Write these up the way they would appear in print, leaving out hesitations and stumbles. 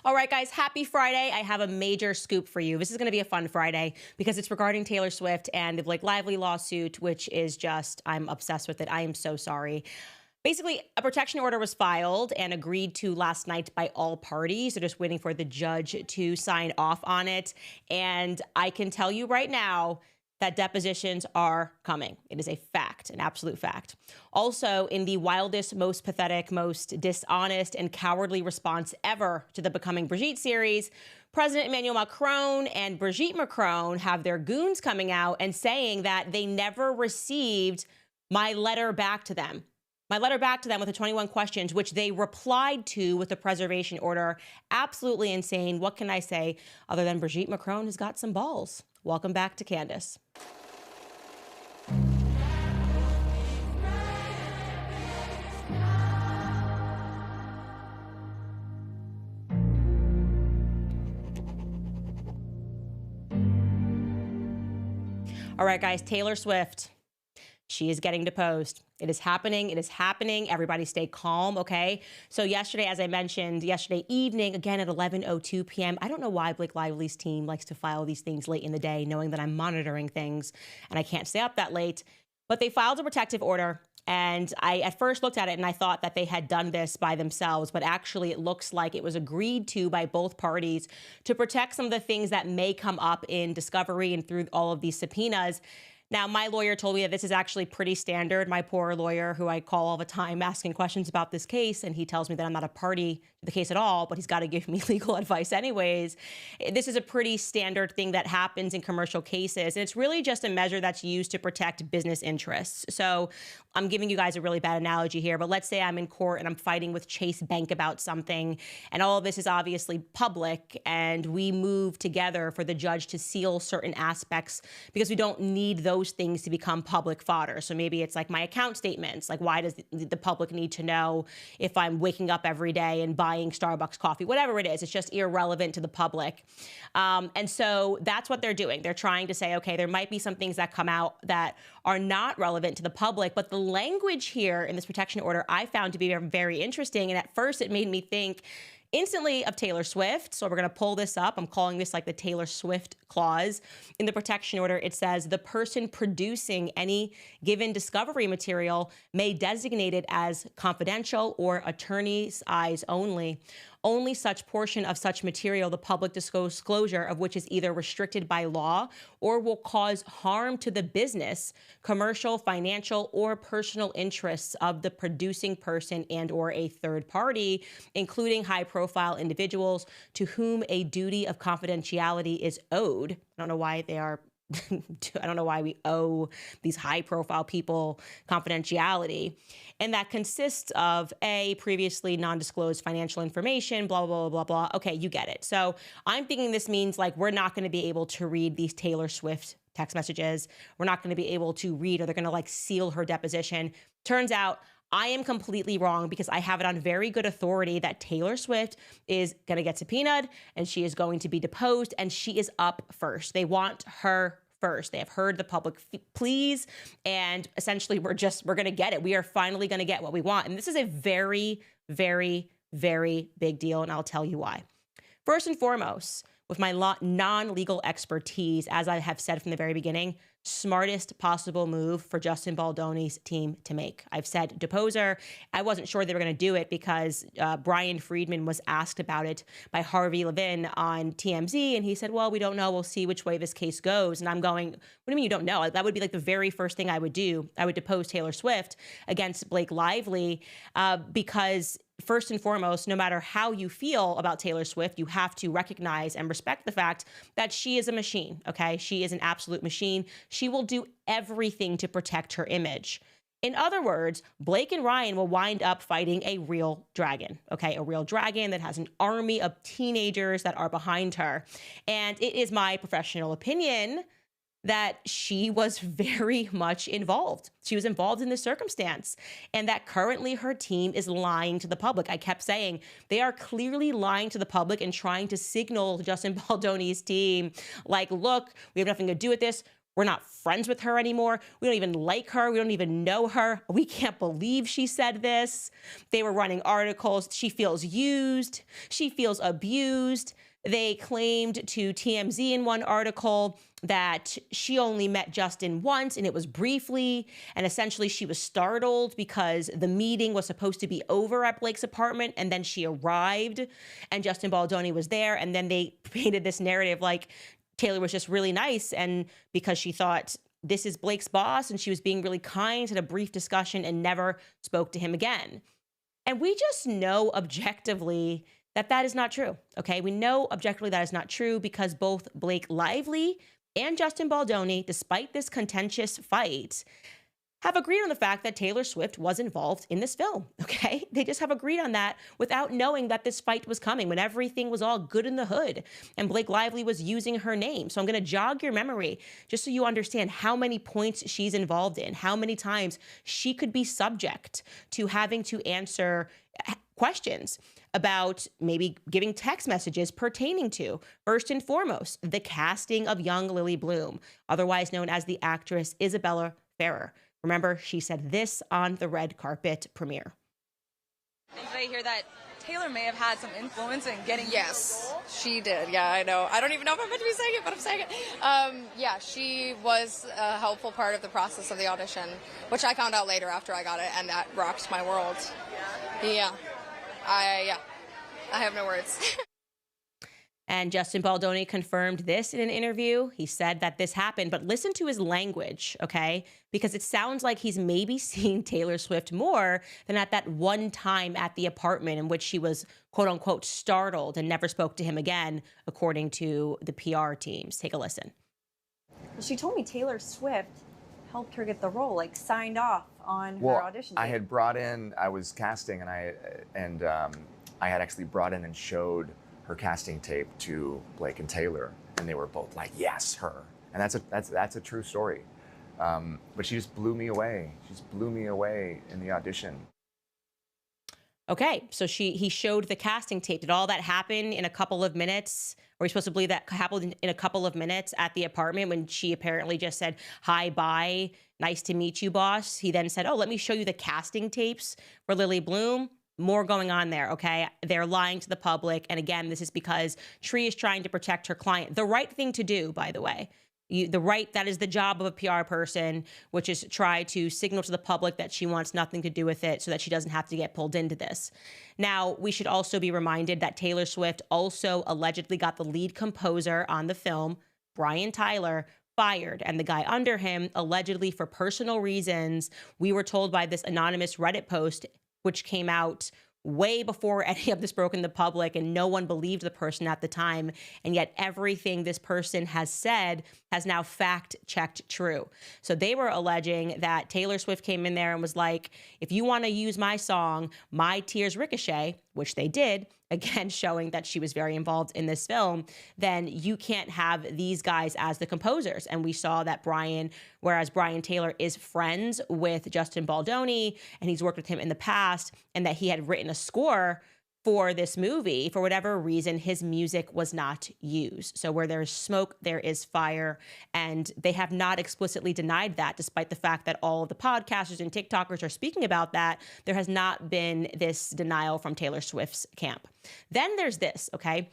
All right, guys, happy Friday. I have a major scoop for you. This is going to be a fun Friday because it's regarding Taylor Swift and the Blake Lively lawsuit, which is just, I'm obsessed with it. I am so sorry. Basically, a protection order was filed and agreed to last night by all parties. They're just waiting for the judge to sign off on it. And I can tell you right now that depositions are coming. It is a fact, an absolute fact. Also, in the wildest, most pathetic, most dishonest, and cowardly response ever to the Becoming Brigitte series, President Emmanuel Macron and Brigitte Macron have their goons coming out and saying that they never received my letter back to them. My letter back to them with the 21 questions, which they replied to with the preservation order. Absolutely insane. What can I say other than Brigitte Macron has got some balls? Welcome back to Candace. All right, guys, Taylor Swift. She is getting deposed. It is happening. It is happening. Everybody stay calm, okay? So yesterday, as I mentioned, yesterday evening, again at 11:02 p.m., I don't know why Blake Lively's team likes to file these things late in the day, knowing that I'm monitoring things and I can't stay up that late. But they filed a protective order. And I at first looked at it and I thought that they had done this by themselves, but actually it looks like it was agreed to by both parties to protect some of the things that may come up in discovery and through all of these subpoenas. Now, my lawyer told me that this is actually pretty standard. My poor lawyer, who I call all the time asking questions about this case, and he tells me that I'm not a party to the case at all, but he's got to give me legal advice anyways. This is a pretty standard thing that happens in commercial cases, and it's really just a measure that's used to protect business interests. So I'm giving you guys a really bad analogy here, but let's say I'm in court and I'm fighting with Chase Bank about something, and all of this is obviously public, and we move together for the judge to seal certain aspects because we don't need those things to become public fodder. So maybe it's like my account statements. Like, why does the public need to know if I'm waking up every day and buying Starbucks coffee? Whatever it is, it's just irrelevant to the public. And so that's what they're doing. They're trying to say, okay, there might be some things that come out that are not relevant to the public, but the language here in this protection order I found to be very interesting. And at first it made me think instantly of Taylor Swift. So we're going to pull this up. I'm calling this like the Taylor Swift clause. In the protection order, it says the person producing any given discovery material may designate it as confidential or attorney's eyes only. Only such portion of such material, the public disclosure of which is either restricted by law or will cause harm to the business, commercial, financial, or personal interests of the producing person and or a third party, including high-profile individuals to whom a duty of confidentiality is owed. I don't know why they are I don't know why we owe these high-profile people confidentiality. And that consists of A, previously non-disclosed financial information, blah, blah, blah, blah, blah. Okay, you get it. So I'm thinking this means like we're not going to be able to read these Taylor Swift text messages. We're not going to be able to read, or they're going to like seal her deposition. Turns out I am completely wrong because I have it on very good authority that Taylor Swift is going to get subpoenaed and she is going to be deposed and she is up first. They want her first. They have heard the public pleas and essentially we're going to get it. We are finally going to get what we want. And this is a very, very, very big deal. And I'll tell you why. First and foremost, with my non-legal expertise, as I have said from the very beginning, smartest possible move for Justin Baldoni's team to make. I've said depose her. I wasn't sure they were going to do it because Brian Friedman was asked about it by Harvey Levin on TMZ, and he said, well, we don't know. We'll see which way this case goes. And I'm going, what do you mean you don't know? That would be like the very first thing I would do. I would depose Taylor Swift against Blake Lively because first and foremost, no matter how you feel about Taylor Swift, you have to recognize and respect the fact that she is a machine, okay? She is an absolute machine. She will do everything to protect her image. In other words, Blake and Ryan will wind up fighting a real dragon, okay? A real dragon that has an army of teenagers that are behind her. And it is my professional opinion that she was very much involved. She was involved in this circumstance, and that currently her team is lying to the public. I kept saying they are clearly lying to the public and trying to signal Justin Baldoni's team, like, look, we have nothing to do with this. We're not friends with her anymore. We don't even like her. We don't even know her. We can't believe she said this. They were running articles. She feels used. She feels abused. They claimed to TMZ in one article that she only met Justin once and it was briefly. And essentially she was startled because the meeting was supposed to be over at Blake's apartment. And then she arrived and Justin Baldoni was there. And then they painted this narrative like Taylor was just really nice. And because she thought this is Blake's boss and she was being really kind, had a brief discussion and never spoke to him again. And we just know objectively that that is not true, okay? We know objectively that is not true because both Blake Lively and Justin Baldoni, despite this contentious fight, have agreed on the fact that Taylor Swift was involved in this film, okay? They just have agreed on that without knowing that this fight was coming when everything was all good in the hood and Blake Lively was using her name. So I'm gonna jog your memory just so you understand how many points she's involved in, how many times she could be subject to having to answer questions about maybe giving text messages pertaining to, first and foremost, the casting of young Lily Bloom, otherwise known as the actress Isabella Ferrer. Remember, she said this on the red carpet premiere. Did I hear that Taylor may have had some influence in getting Yes, she did. Yeah, I know. I don't even know if I'm meant to be saying it, but I'm saying it. Yeah, she was a helpful part of the process of the audition, which I found out later after I got it, and that rocked my world. Yeah. I have no words. And Justin Baldoni confirmed this in an interview. He said that this happened, but listen to his language, okay? Because it sounds like he's maybe seen Taylor Swift more than at that one time at the apartment in which she was, quote unquote, startled and never spoke to him again, according to the PR teams. Take a listen. She told me Taylor Swift helped her get the role, like signed off on her audition tape. I had brought in, I was casting, and I had actually brought in and showed her casting tape to Blake and Taylor, and they were both like, "Yes, her." And that's a true story. But she just blew me away. She just blew me away in the audition. Okay, so he showed the casting tape. Did all that happen in a couple of minutes? Are we supposed to believe that happened in a couple of minutes at the apartment when she apparently just said, "Hi, bye, nice to meet you, boss"? He then said, "Oh, let me show you the casting tapes for Lily Bloom." More going on there, okay? They're lying to the public. And again, this is because Tree is trying to protect her client. The right thing to do, by the way. That is the job of a PR person, which is try to signal to the public that she wants nothing to do with it so that she doesn't have to get pulled into this. Now, we should also be reminded that Taylor Swift also allegedly got the lead composer on the film, Brian Tyler, fired, and the guy under him, allegedly for personal reasons. We were told by this anonymous Reddit post, which came out way before any of this broke in the public, and no one believed the person at the time. And yet everything this person has said has now fact-checked true. So they were alleging that Taylor Swift came in there and was like, if you want to use my song, My Tears Ricochet, which they did, again, showing that she was very involved in this film, then you can't have these guys as the composers. And we saw that whereas Brian Taylor is friends with Justin Baldoni, and he's worked with him in the past, and that he had written a score for this movie, for whatever reason, his music was not used. So where there's smoke, there is fire. And they have not explicitly denied that, despite the fact that all of the podcasters and TikTokers are speaking about that. There has not been this denial from Taylor Swift's camp. Then there's this, okay?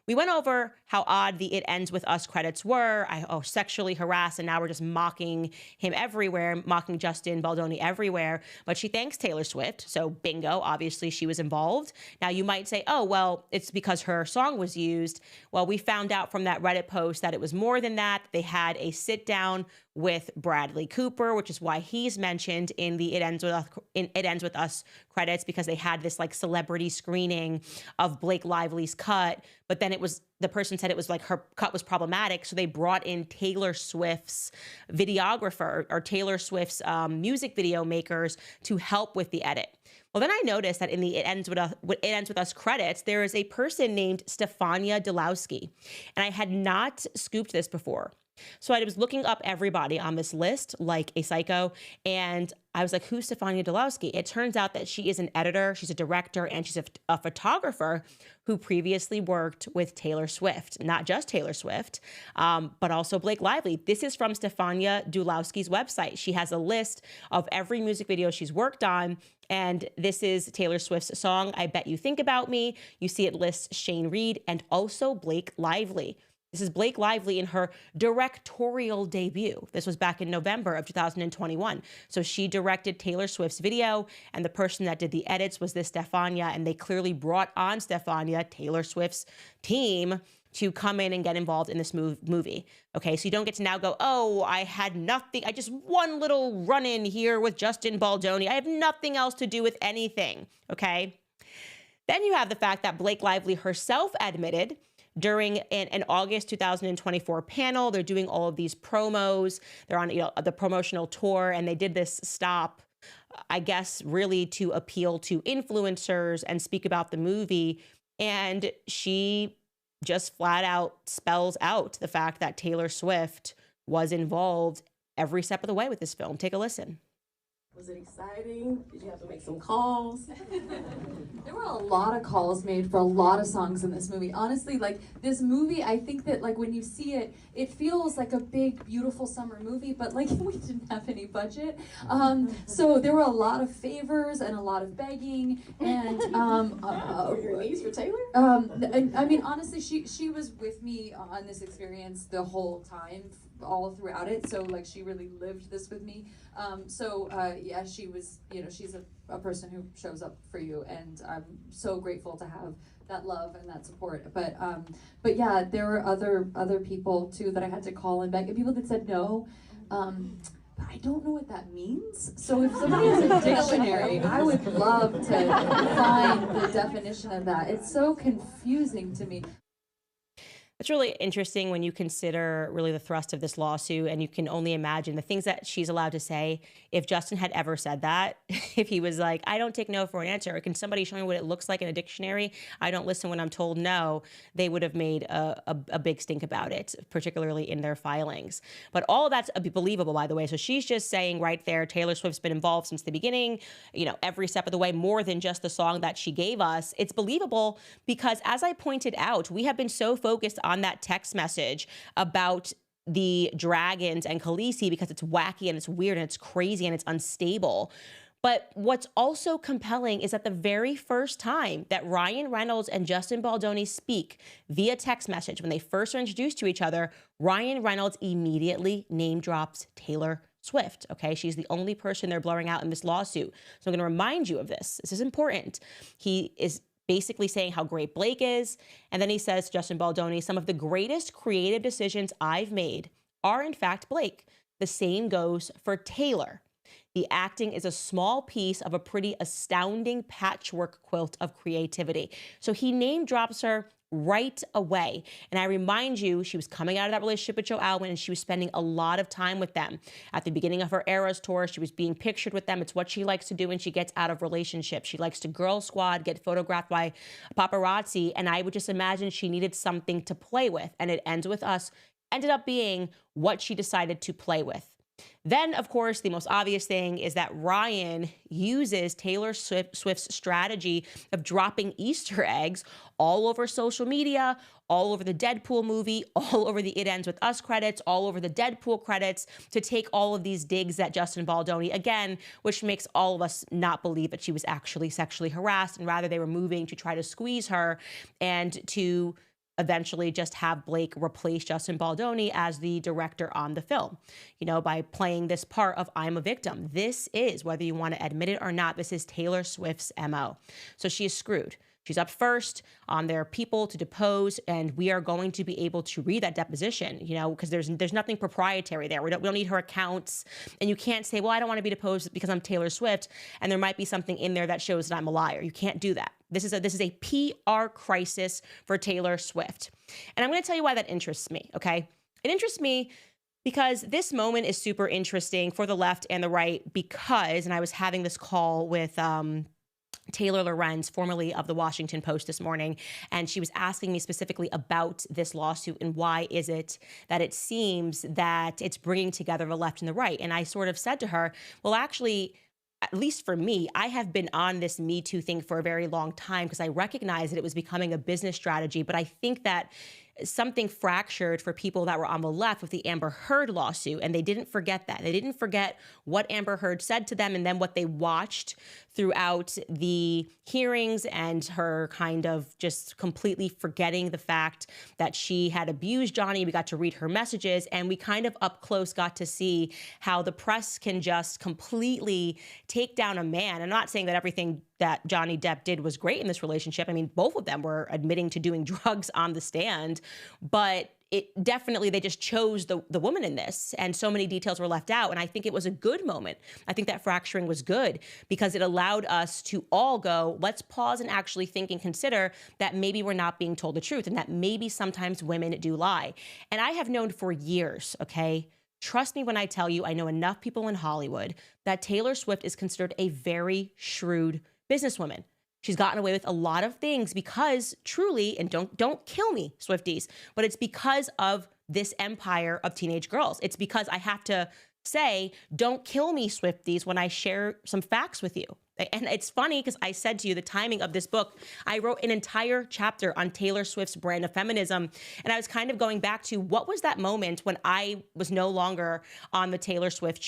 We went over how odd the It Ends With Us credits were. Sexually harassed, and now we're just mocking him everywhere, mocking Justin Baldoni everywhere. But she thanks Taylor Swift, so bingo, obviously she was involved. Now you might say, oh, well, it's because her song was used. Well, we found out from that Reddit post that it was more than that. They had a sit down with Bradley Cooper, which is why he's mentioned in the It Ends With Us credits, because they had this like celebrity screening of Blake Lively's cut, but then the person said it was like her cut was problematic, so they brought in Taylor Swift's videographer or Taylor Swift's music video makers to help with the edit. Well, then I noticed that in the It Ends With Us credits, there is a person named Stefania Delowski, and I had not scooped this before. So I was looking up everybody on this list like a psycho, and I was like, who's Stefania Dulowski? It turns out that she is an editor, she's a director, and she's a photographer who previously worked with Taylor Swift. Not just Taylor Swift, but also Blake Lively. This is from Stefania Dulowski's website. She has a list of every music video she's worked on, and this is Taylor Swift's song, I Bet You Think About Me. You see it lists Shane Reed and also Blake Lively. This is Blake Lively in her directorial debut. This was back in November of 2021. So she directed Taylor Swift's video, and the person that did the edits was this Stefania, and they clearly brought on Stefania, Taylor Swift's team, to come in and get involved in this movie. Okay, so you don't get to now go, oh, I had nothing, I just one little run-in here with Justin Baldoni. I have nothing else to do with anything, okay? Then you have the fact that Blake Lively herself admitted during an August 2024 panel, they're doing all of these promos. They're on the promotional tour, and they did this stop, I guess, really to appeal to influencers and speak about the movie. And she just flat out spells out the fact that Taylor Swift was involved every step of the way with this film. Take a listen. Was it exciting? Did you have to make some calls? There were a lot of calls made for a lot of songs in this movie. Honestly, like this movie, I think that like when you see it, it feels like a big, beautiful summer movie, but like we didn't have any budget. So there were a lot of favors and a lot of begging and Were your knees for Taylor? I mean, honestly, she was with me on this experience the whole time, all throughout it. So like she really lived this with me. Yeah, she was, she's a person who shows up for you, and I'm so grateful to have that love and that support. But yeah, there were other people too that I had to call and beg, and people that said no. But I don't know what that means. So if somebody has a dictionary, I would love to find the definition of that. It's so confusing to me. It's really interesting when you consider really the thrust of this lawsuit, and you can only imagine the things that she's allowed to say. If Justin had ever said that, if he was like, I don't take no for an answer, or can somebody show me what it looks like in a dictionary? I don't listen when I'm told no. They would have made a big stink about it, particularly in their filings. But all of that's believable, by the way. So she's just saying right there, Taylor Swift's been involved since the beginning, every step of the way, more than just the song that she gave us. It's believable because, as I pointed out, we have been so focused on that text message about the dragons and Khaleesi because it's wacky and it's weird and it's crazy and it's unstable. But what's also compelling is that the very first time that Ryan Reynolds and Justin Baldoni speak via text message, when they first are introduced to each other, Ryan Reynolds immediately name drops Taylor Swift. Okay, she's the only person they're blurring out in this lawsuit. So I'm going to remind you of this. This is important. He is basically saying how great Blake is. And then he says to Justin Baldoni, some of the greatest creative decisions I've made are in fact Blake. The same goes for Taylor. The acting is a small piece of a pretty astounding patchwork quilt of creativity. So he name drops her right away. And I remind you, she was coming out of that relationship with Joe Alwyn, and she was spending a lot of time with them. At the beginning of her Eras tour, she was being pictured with them. It's what she likes to do when she gets out of relationships. She likes to girl squad, get photographed by paparazzi, and I would just imagine she needed something to play with. And it ends with us, ended up being what she decided to play with. Then, of course, the most obvious thing is that Ryan uses Taylor Swift's strategy of dropping Easter eggs all over social media, all over the Deadpool movie, all over the It Ends With Us credits, all over the Deadpool credits, to take all of these digs at Justin Baldoni, again, which makes all of us not believe that she was actually sexually harassed, and rather they were moving to try to squeeze her and to eventually just have Blake replace Justin Baldoni as the director on the film, by playing this part of I'm a victim. This is, whether you want to admit it or not, this is Taylor Swift's MO. So she is screwed. She's up first on their people to depose, and we are going to be able to read that deposition, because there's nothing proprietary there. We don't need her accounts, and you can't say, well, I don't want to be deposed because I'm Taylor Swift, and there might be something in there that shows that I'm a liar. You can't do that. This is a PR crisis for Taylor Swift. And I'm going to tell you why that interests me, okay? It interests me because this moment is super interesting for the left and the right because, and I was having this call with Taylor Lorenz, formerly of the Washington Post, this morning, and she was asking me specifically about this lawsuit and why is it that it seems that it's bringing together the left and the right. And I sort of said to her, well, actually, at least for me, I have been on this Me Too thing for a very long time because I recognized that it was becoming a business strategy. But I think that something fractured for people that were on the left with the Amber Heard lawsuit, and they didn't forget that. They didn't forget what Amber Heard said to them and then what they watched throughout the hearings and her kind of just completely forgetting the fact that she had abused Johnny. We got to read her messages, and we kind of up close got to see how the press can just completely take down a man. I'm not saying that everything that Johnny Depp did was great in this relationship. I mean, both of them were admitting to doing drugs on the stand, but it definitely, they just chose the woman in this, and so many details were left out. And I think it was a good moment. I think that fracturing was good because it allowed us to all go, let's pause and actually think and consider that maybe we're not being told the truth and that maybe sometimes women do lie. And I have known for years, okay? Trust me when I tell you, I know enough people in Hollywood that Taylor Swift is considered a very shrewd businesswoman. She's gotten away with a lot of things because truly, and don't kill me, Swifties, but it's because of this empire of teenage girls. It's because I have to say, don't kill me, Swifties, when I share some facts with you. And it's funny because I said to you the timing of this book, I wrote an entire chapter on Taylor Swift's brand of feminism. And I was kind of going back to what was that moment when I was no longer on the Taylor Swift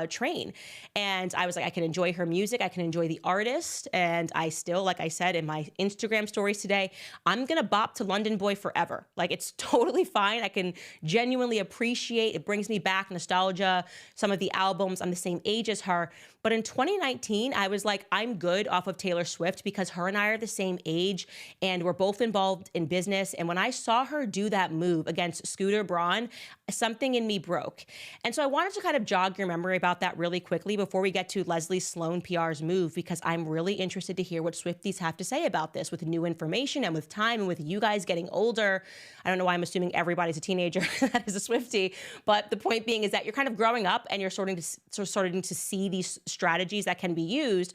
train. And I was like, I can enjoy her music. I can enjoy the artist. And I still, like I said in my Instagram stories today, I'm going to bop to London Boy forever. Like, it's totally fine. I can genuinely appreciate, it brings me back nostalgia, some of the albums. I'm the same age as her. But in 2019, I was like, I'm good off of Taylor Swift because her and I are the same age and we're both involved in business. And when I saw her do that move against Scooter Braun, something in me broke. And so I wanted to kind of jog your memory about that really quickly before we get to Leslie Sloan PR's move, because I'm really interested to hear what Swifties have to say about this with new information and with time and with you guys getting older. I don't know why I'm assuming everybody's a teenager that is a Swiftie, but the point being is that you're kind of growing up and you're starting to see these strategies that can be used.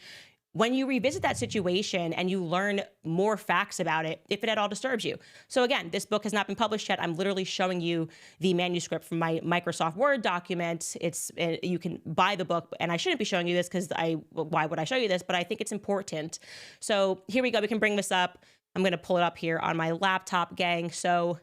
When you revisit that situation and you learn more facts about it, if it at all disturbs you. So again, this book has not been published yet. I'm literally showing you the manuscript from my Microsoft Word document. You can buy the book, and I shouldn't be showing you this because why would I show you this? But I think it's important. So here we go. We can bring this up. I'm going to pull it up here on my laptop, gang. So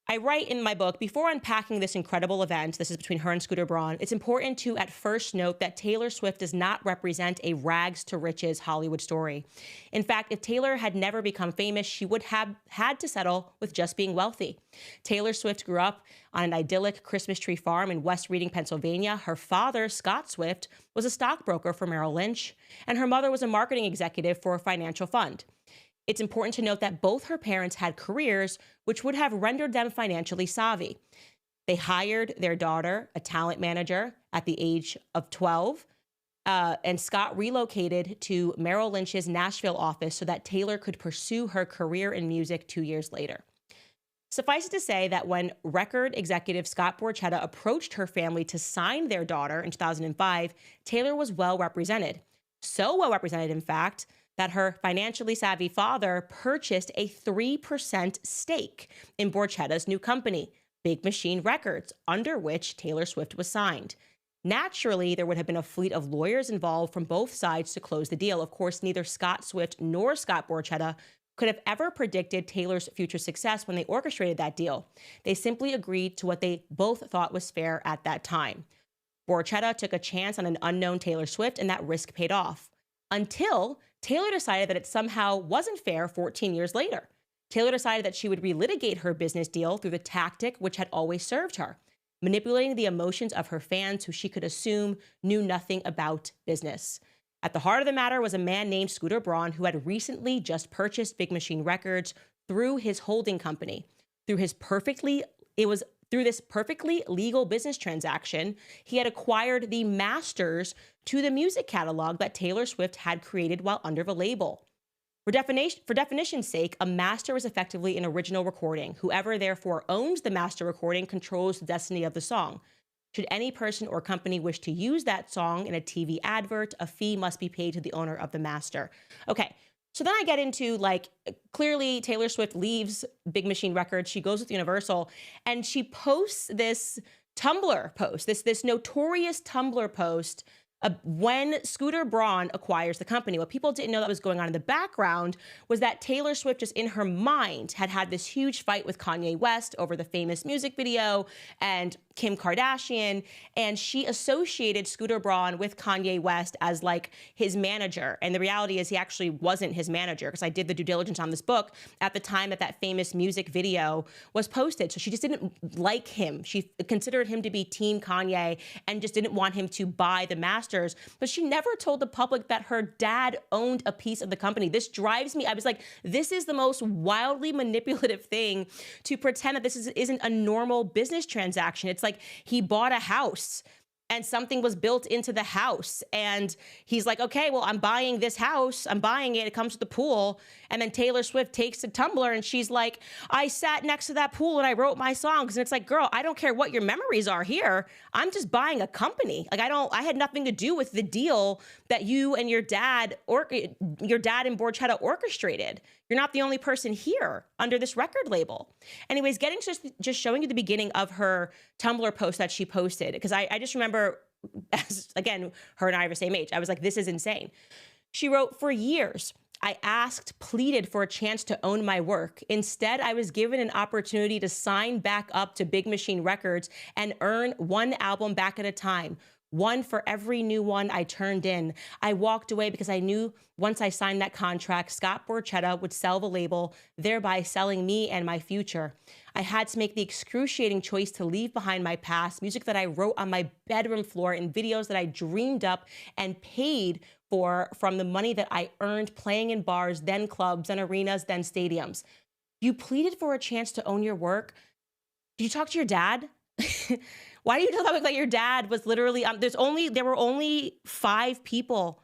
I write in my book, before unpacking this incredible event, this is between her and Scooter Braun, it's important to at first note that Taylor Swift does not represent a rags to riches Hollywood story. In fact, if Taylor had never become famous, she would have had to settle with just being wealthy. Taylor Swift grew up on an idyllic Christmas tree farm in West Reading, Pennsylvania. Her father, Scott Swift, was a stockbroker for Merrill Lynch, and her mother was a marketing executive for a financial fund. It's important to note that both her parents had careers which would have rendered them financially savvy. They hired their daughter, a talent manager, at the age of 12, and Scott relocated to Merrill Lynch's Nashville office so that Taylor could pursue her career in music 2 years later. Suffice it to say that when record executive Scott Borchetta approached her family to sign their daughter in 2005, Taylor was well represented. So well represented, in fact, that her financially savvy father purchased a 3% stake in Borchetta's new company, Big Machine Records, under which Taylor Swift was signed. Naturally, there would have been a fleet of lawyers involved from both sides to close the deal. Of course, neither Scott Swift nor Scott Borchetta could have ever predicted Taylor's future success when they orchestrated that deal. They simply agreed to what they both thought was fair at that time. Borchetta took a chance on an unknown Taylor Swift, and that risk paid off. Until Taylor decided that it somehow wasn't fair 14 years later. Taylor decided that she would relitigate her business deal through the tactic which had always served her, manipulating the emotions of her fans who she could assume knew nothing about business. At the heart of the matter was a man named Scooter Braun who had recently just purchased Big Machine Records through his holding company. Through this perfectly legal business transaction, he had acquired the masters to the music catalog that Taylor Swift had created while under the label. For definition's sake, a master is effectively an original recording. Whoever therefore owns the master recording controls the destiny of the song. Should any person or company wish to use that song in a TV advert, a fee must be paid to the owner of the master. Okay. So then I get into like, clearly Taylor Swift leaves Big Machine Records. She goes with Universal and she posts this Tumblr post, this notorious Tumblr post when Scooter Braun acquires the company. What people didn't know that was going on in the background was that Taylor Swift, just in her mind, had this huge fight with Kanye West over the famous music video and Kim Kardashian, and she associated Scooter Braun with Kanye West as like his manager. And the reality is he actually wasn't his manager, because I did the due diligence on this book at the time that famous music video was posted. So she just didn't like him. She considered him to be Team Kanye and just didn't want him to buy the masters. But she never told the public that her dad owned a piece of the company. This drives me. I was like, this is the most wildly manipulative thing, to pretend that this isn't a normal business transaction. It's like he bought a house and something was built into the house. And he's like, okay, well, I'm buying this house. I'm buying it. It comes with the pool. And then Taylor Swift takes a Tumblr and she's like, I sat next to that pool and I wrote my songs. And it's like, girl, I don't care what your memories are here. I'm just buying a company. Like, I had nothing to do with the deal that you and your dad and Borchetta orchestrated. You're not the only person here under this record label. Anyways, getting just showing you the beginning of her Tumblr post that she posted, because I just remember, again, her and I are the same age. I was like, this is insane. She wrote, for years, I asked, pleaded for a chance to own my work. Instead, I was given an opportunity to sign back up to Big Machine Records and earn one album back at a time. One for every new one I turned in. I walked away because I knew once I signed that contract, Scott Borchetta would sell the label, thereby selling me and my future. I had to make the excruciating choice to leave behind my past, music that I wrote on my bedroom floor and videos that I dreamed up and paid for from the money that I earned playing in bars, then clubs, then arenas, then stadiums. You pleaded for a chance to own your work. Did you talk to your dad? Why do you tell that your dad was literally, there were only 5 people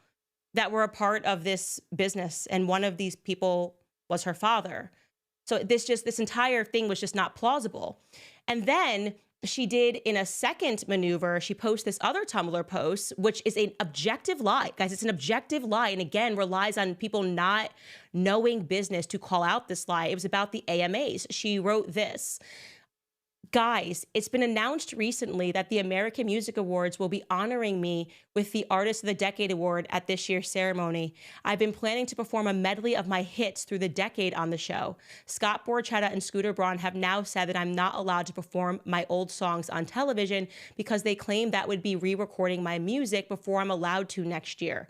that were a part of this business, and one of these people was her father. So this entire thing was just not plausible. And then she did, in a second maneuver, she posted this other Tumblr post, which is an objective lie. Guys, it's an objective lie, and again, relies on people not knowing business to call out this lie. It was about the AMAs. She wrote this. Guys, it's been announced recently that the American Music Awards will be honoring me with the Artist of the Decade Award at this year's ceremony. I've been planning to perform a medley of my hits through the decade on the show. Scott Borchetta and Scooter Braun have now said that I'm not allowed to perform my old songs on television because they claim that would be re-recording my music before I'm allowed to next year.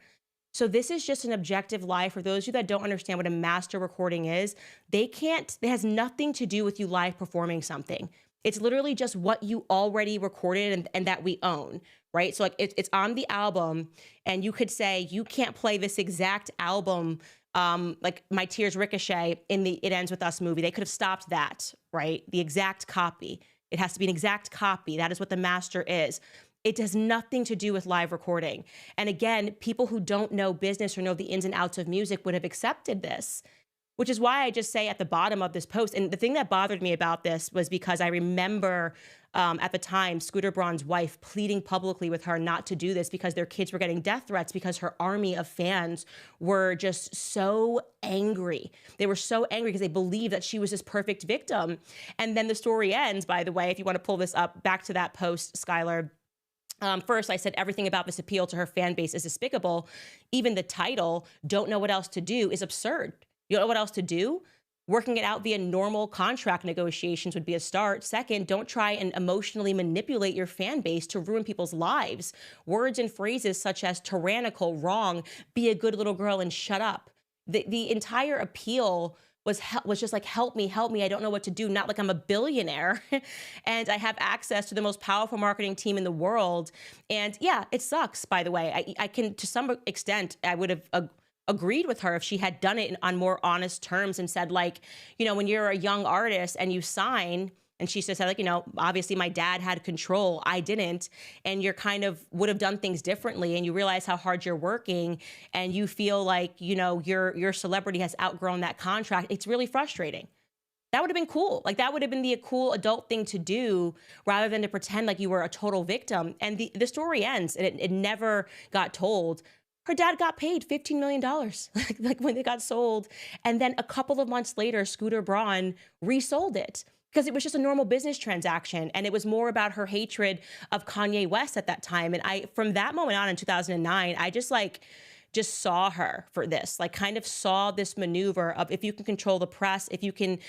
So this is just an objective lie. For those of you that don't understand what a master recording is, it has nothing to do with you live performing something. It's literally just what you already recorded and that we own, right? So like it's on the album, and you could say you can't play this exact album, like My Tears Ricochet in the It Ends With Us movie. They could have stopped that, right? The exact copy. It has to be an exact copy. That is what the master is. It has nothing to do with live recording. And again, people who don't know business or know the ins and outs of music would have accepted this. Which is why I just say at the bottom of this post, and the thing that bothered me about this was because I remember at the time, Scooter Braun's wife pleading publicly with her not to do this because their kids were getting death threats because her army of fans were just so angry. They were so angry because they believed that she was this perfect victim. And then the story ends, by the way, if you want to pull this up, back to that post, Skylar. First, I said everything about this appeal to her fan base is despicable. Even the title, Don't Know What Else to Do, is absurd. You don't know what else to do? Working it out via normal contract negotiations would be a start. Second, don't try and emotionally manipulate your fan base to ruin people's lives. Words and phrases such as tyrannical, wrong, be a good little girl, and shut up. The entire appeal was just like, help me, I don't know what to do. Not like I'm a billionaire and I have access to the most powerful marketing team in the world. And yeah, it sucks, by the way. I can, to some extent, I would have agreed with her if she had done it on more honest terms and said, like, you know, when you're a young artist and you sign, and she just said, like, you know, obviously my dad had control, I didn't, and you're kind of would have done things differently, and you realize how hard you're working, and you feel like, you know, your celebrity has outgrown that contract. It's really frustrating. That would have been cool. Like that would have been the cool adult thing to do rather than to pretend like you were a total victim. And the story ends and it never got told. Her dad got paid $15 million like when they got sold. And then a couple of months later, Scooter Braun resold it because it was just a normal business transaction. And it was more about her hatred of Kanye West at that time. And from that moment on in 2009, I just saw her for this, like kind of saw this maneuver of if you can control the press, if you can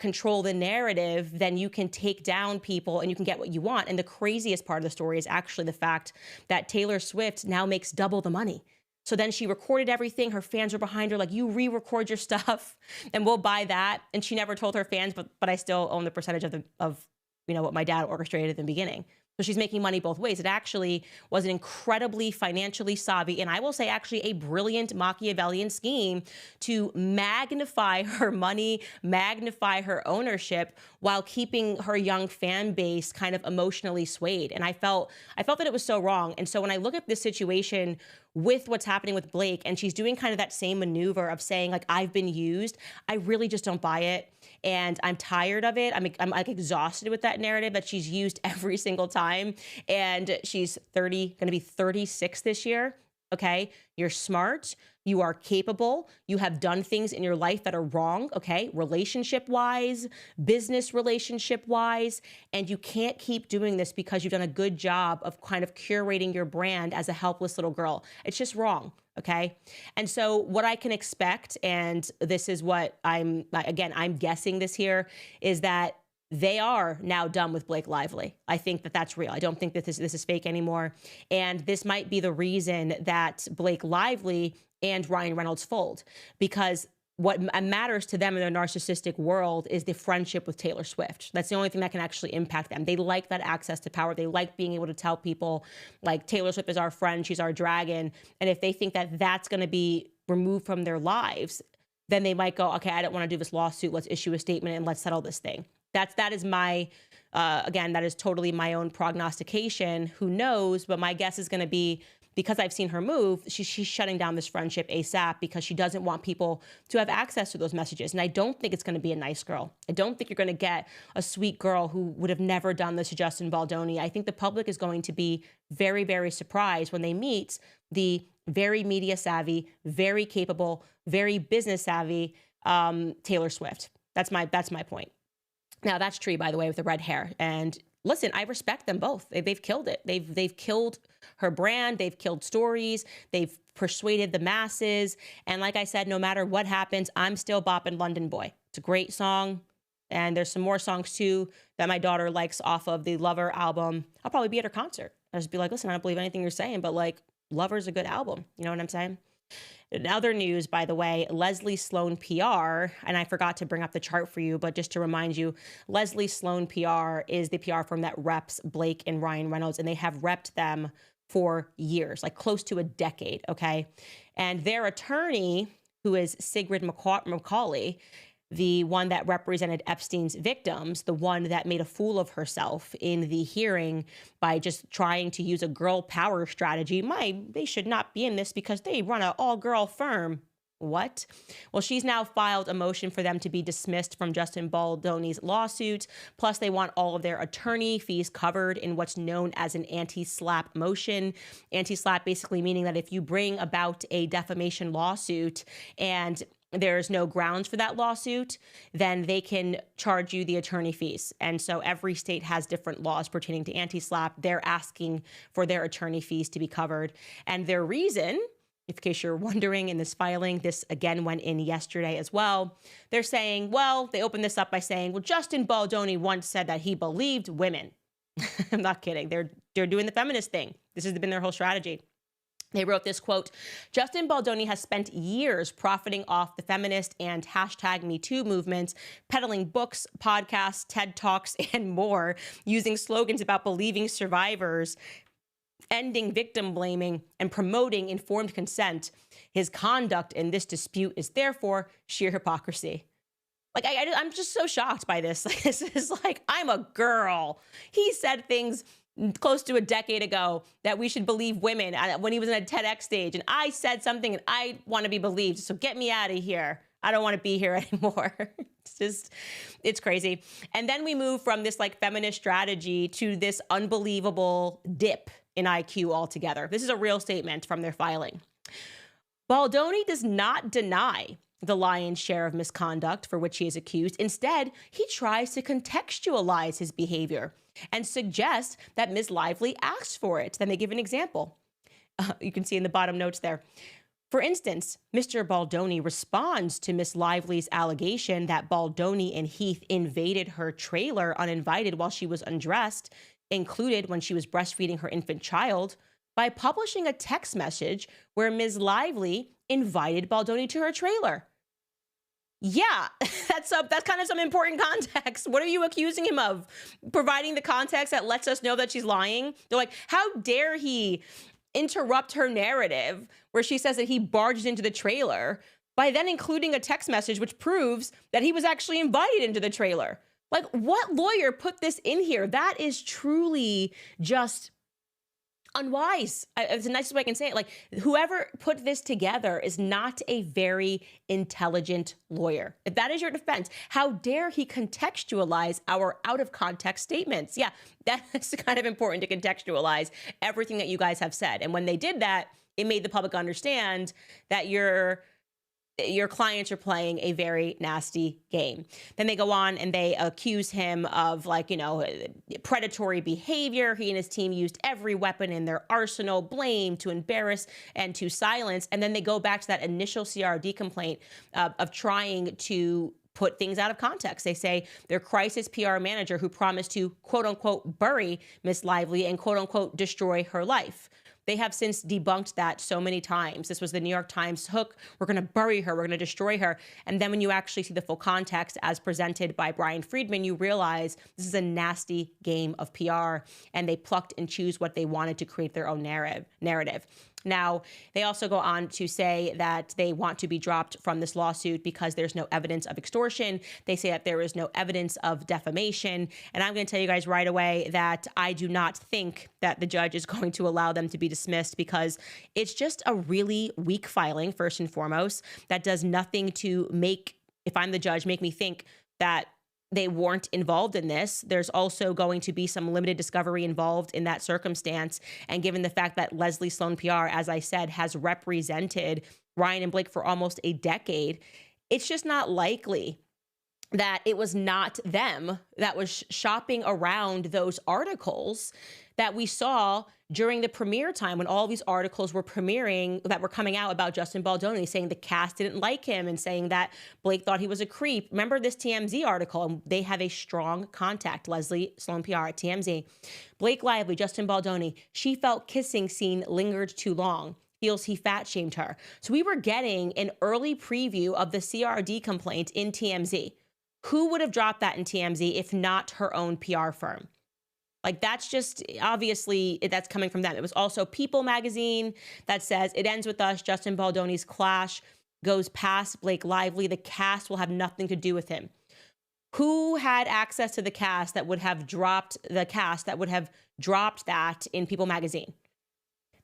control the narrative, then you can take down people and you can get what you want. And the craziest part of the story is actually the fact that Taylor Swift now makes double the money. So then she recorded everything. Her fans were behind her, like, you re-record your stuff and we'll buy that. And she never told her fans, but I still own the percentage of what my dad orchestrated at the beginning. So she's making money both ways. It actually was an incredibly financially savvy, and I will say actually a brilliant Machiavellian scheme to magnify her money, magnify her ownership while keeping her young fan base kind of emotionally swayed. And I felt that it was so wrong. And so when I look at this situation with what's happening with Blake, and she's doing kind of that same maneuver of saying like, I've been used, I really just don't buy it. And I'm tired of it. I'm like exhausted with that narrative that she's used every single time. And she's going to be 36 this year. Okay. You're smart. You are capable. You have done things in your life that are wrong. Okay. Relationship wise, business relationship wise. And you can't keep doing this because you've done a good job of kind of curating your brand as a helpless little girl. It's just wrong. Okay. And so what I can expect, and this is what I'm guessing this here, is that they are now done with Blake Lively. I think that that's real. I don't think that this is fake anymore. And this might be the reason that Blake Lively and Ryan Reynolds fold, because what matters to them in their narcissistic world is the friendship with Taylor Swift. That's the only thing that can actually impact them. They like that access to power. They like being able to tell people like Taylor Swift is our friend, she's our dragon. And if they think that that's going to be removed from their lives, then they might go, okay, I don't want to do this lawsuit. Let's issue a statement and let's settle this thing. That is my, again, that is totally my own prognostication. Who knows? But my guess is going to be, because I've seen her move, she's shutting down this friendship ASAP because she doesn't want people to have access to those messages. And I don't think it's going to be a nice girl. I don't think you're going to get a sweet girl who would have never done this to Justin Baldoni. I think the public is going to be very, very surprised when they meet the very media savvy, very capable, very business savvy Taylor Swift. That's my point. Now that's Tree, by the way, with the red hair. And listen, I respect them both. They've killed it. They've killed her brand. They've killed stories. They've persuaded the masses. And like I said, no matter what happens, I'm still bopping London Boy. It's a great song. And there's some more songs too that my daughter likes off of the Lover album. I'll probably be at her concert. I'll just be like, listen, I don't believe anything you're saying, but like Lover's a good album. You know what I'm saying? In other news, by the way, Leslie Sloan PR, and I forgot to bring up the chart for you, but just to remind you, Leslie Sloan PR is the PR firm that reps Blake and Ryan Reynolds, and they have repped them for years, like close to a decade, okay? And their attorney, who is Sigrid McCauley, the one that represented Epstein's victims, the one that made a fool of herself in the hearing by just trying to use a girl power strategy. They should not be in this because they run an all-girl firm. What? Well, she's now filed a motion for them to be dismissed from Justin Baldoni's lawsuit. Plus, they want all of their attorney fees covered in what's known as an anti-SLAPP motion. Anti-SLAPP basically meaning that if you bring about a defamation lawsuit and there's no grounds for that lawsuit, then they can charge you the attorney fees. And so every state has different laws pertaining to anti-SLAPP. They're asking for their attorney fees to be covered. And their reason, in case you're wondering, in this filing, this again went in yesterday as well. They're saying, well, they opened this up by saying, well, Justin Baldoni once said that he believed women. I'm not kidding. They're doing the feminist thing. This has been their whole strategy. They wrote this quote, Justin Baldoni has spent years profiting off the feminist and #MeToo movements, peddling books, podcasts, TED Talks, and more, using slogans about believing survivors, ending victim blaming, and promoting informed consent. His conduct in this dispute is therefore sheer hypocrisy. Like, I'm just so shocked by this. Like, this is like, I'm a girl. He said things close to a decade ago that we should believe women when he was in a TEDx stage. And I said something and I want to be believed. So get me out of here. I don't want to be here anymore. It's crazy. And then we move from this like feminist strategy to this unbelievable dip in IQ altogether. This is a real statement from their filing. Baldoni does not deny the lion's share of misconduct for which he is accused. Instead, he tries to contextualize his behavior and suggests that Ms. Lively asked for it. Then they give an example. You can see in the bottom notes there. For instance, Mr. Baldoni responds to Ms. Lively's allegation that Baldoni and Heath invaded her trailer uninvited while she was undressed, included when she was breastfeeding her infant child, by publishing a text message where Ms. Lively invited Baldoni to her trailer. Yeah, that's kind of some important context. What are you accusing him of? Providing the context that lets us know that she's lying? They're like, how dare he interrupt her narrative where she says that he barged into the trailer by then including a text message which proves that he was actually invited into the trailer. Like, what lawyer put this in here? That is truly just unwise. It's the nicest way I can say it. Like, whoever put this together is not a very intelligent lawyer. If that is your defense, how dare he contextualize our out of context statements? Yeah, that's kind of important to contextualize everything that you guys have said. And when they did that, it made the public understand that your clients are playing a very nasty game. Then they go on and they accuse him of, like, you know, predatory behavior. He and his team used every weapon in their arsenal, blame, to embarrass, and to silence. And then they go back to that initial CRD complaint of trying to put things out of context. They say their crisis PR manager who promised to, quote unquote, bury Miss Lively and, quote unquote, destroy her life. They have since debunked that so many times. This was the New York Times hook. We're going to bury her. We're going to destroy her. And then when you actually see the full context as presented by Brian Friedman, you realize this is a nasty game of PR, and they plucked and choose what they wanted to create their own narrative. Now, they also go on to say that they want to be dropped from this lawsuit because there's no evidence of extortion. They say that there is no evidence of defamation. And I'm going to tell you guys right away that I do not think that the judge is going to allow them to be dismissed, because it's just a really weak filing, first and foremost, that does nothing to make, if I'm the judge, make me think that they weren't involved in this. There's also going to be some limited discovery involved in that circumstance. And given the fact that Leslie Sloan PR, as I said, has represented Ryan and Blake for almost a decade, it's just not likely that it was not them that was shopping around those articles that we saw during the premiere time, when all these articles were premiering that were coming out about Justin Baldoni, saying the cast didn't like him and saying that Blake thought he was a creep. Remember this TMZ article? And they have a strong contact, Leslie Sloan PR at TMZ. Blake Lively, Justin Baldoni, she felt kissing scene lingered too long. Feels he fat shamed her. So we were getting an early preview of the CRD complaint in TMZ. Who would have dropped that in TMZ if not her own PR firm? Like, that's just, obviously, that's coming from them. It was also People magazine that says, it ends with us, Justin Baldoni's clash goes past Blake Lively. The cast will have nothing to do with him. Who had access to the cast that would have dropped that in People magazine?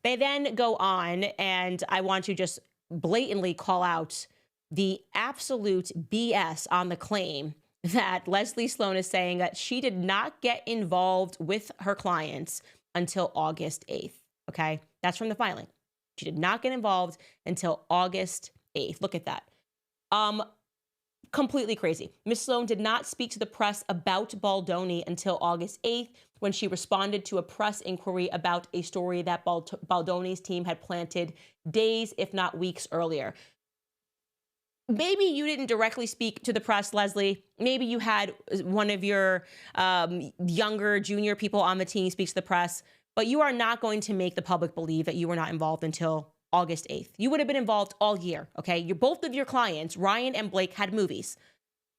They then go on, and I want to just blatantly call out the absolute BS on the claim that Leslie Sloan is saying that she did not get involved with her clients until August 8th. Okay, that's from the filing. She did not get involved until August 8th. Look at that. Completely crazy. Ms. Sloan did not speak to the press about Baldoni until August 8th, when she responded to a press inquiry about a story that Baldoni's team had planted days, if not weeks earlier. Maybe you didn't directly speak to the press, Leslie. Maybe you had one of your younger, junior people on the team speak to the press, but you are not going to make the public believe that you were not involved until August 8th. You would have been involved all year, okay? Both of your clients, Ryan and Blake, had movies.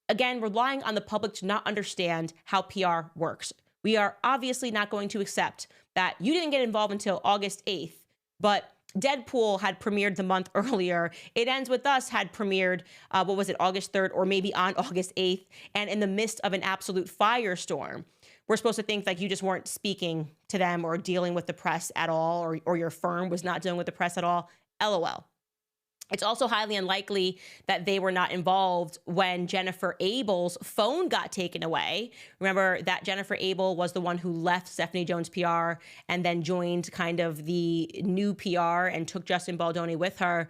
Again, relying on the public to not understand how PR works. We are obviously not going to accept that you didn't get involved until August 8th, but Deadpool had premiered the month earlier. It Ends With Us had premiered, August 3rd, or maybe on August 8th, and in the midst of an absolute firestorm. We're supposed to think like you just weren't speaking to them or dealing with the press at all, or your firm was not dealing with the press at all. LOL. It's also highly unlikely that they were not involved when Jennifer Abel's phone got taken away. Remember that Jennifer Abel was the one who left Stephanie Jones PR and then joined kind of the new PR and took Justin Baldoni with her.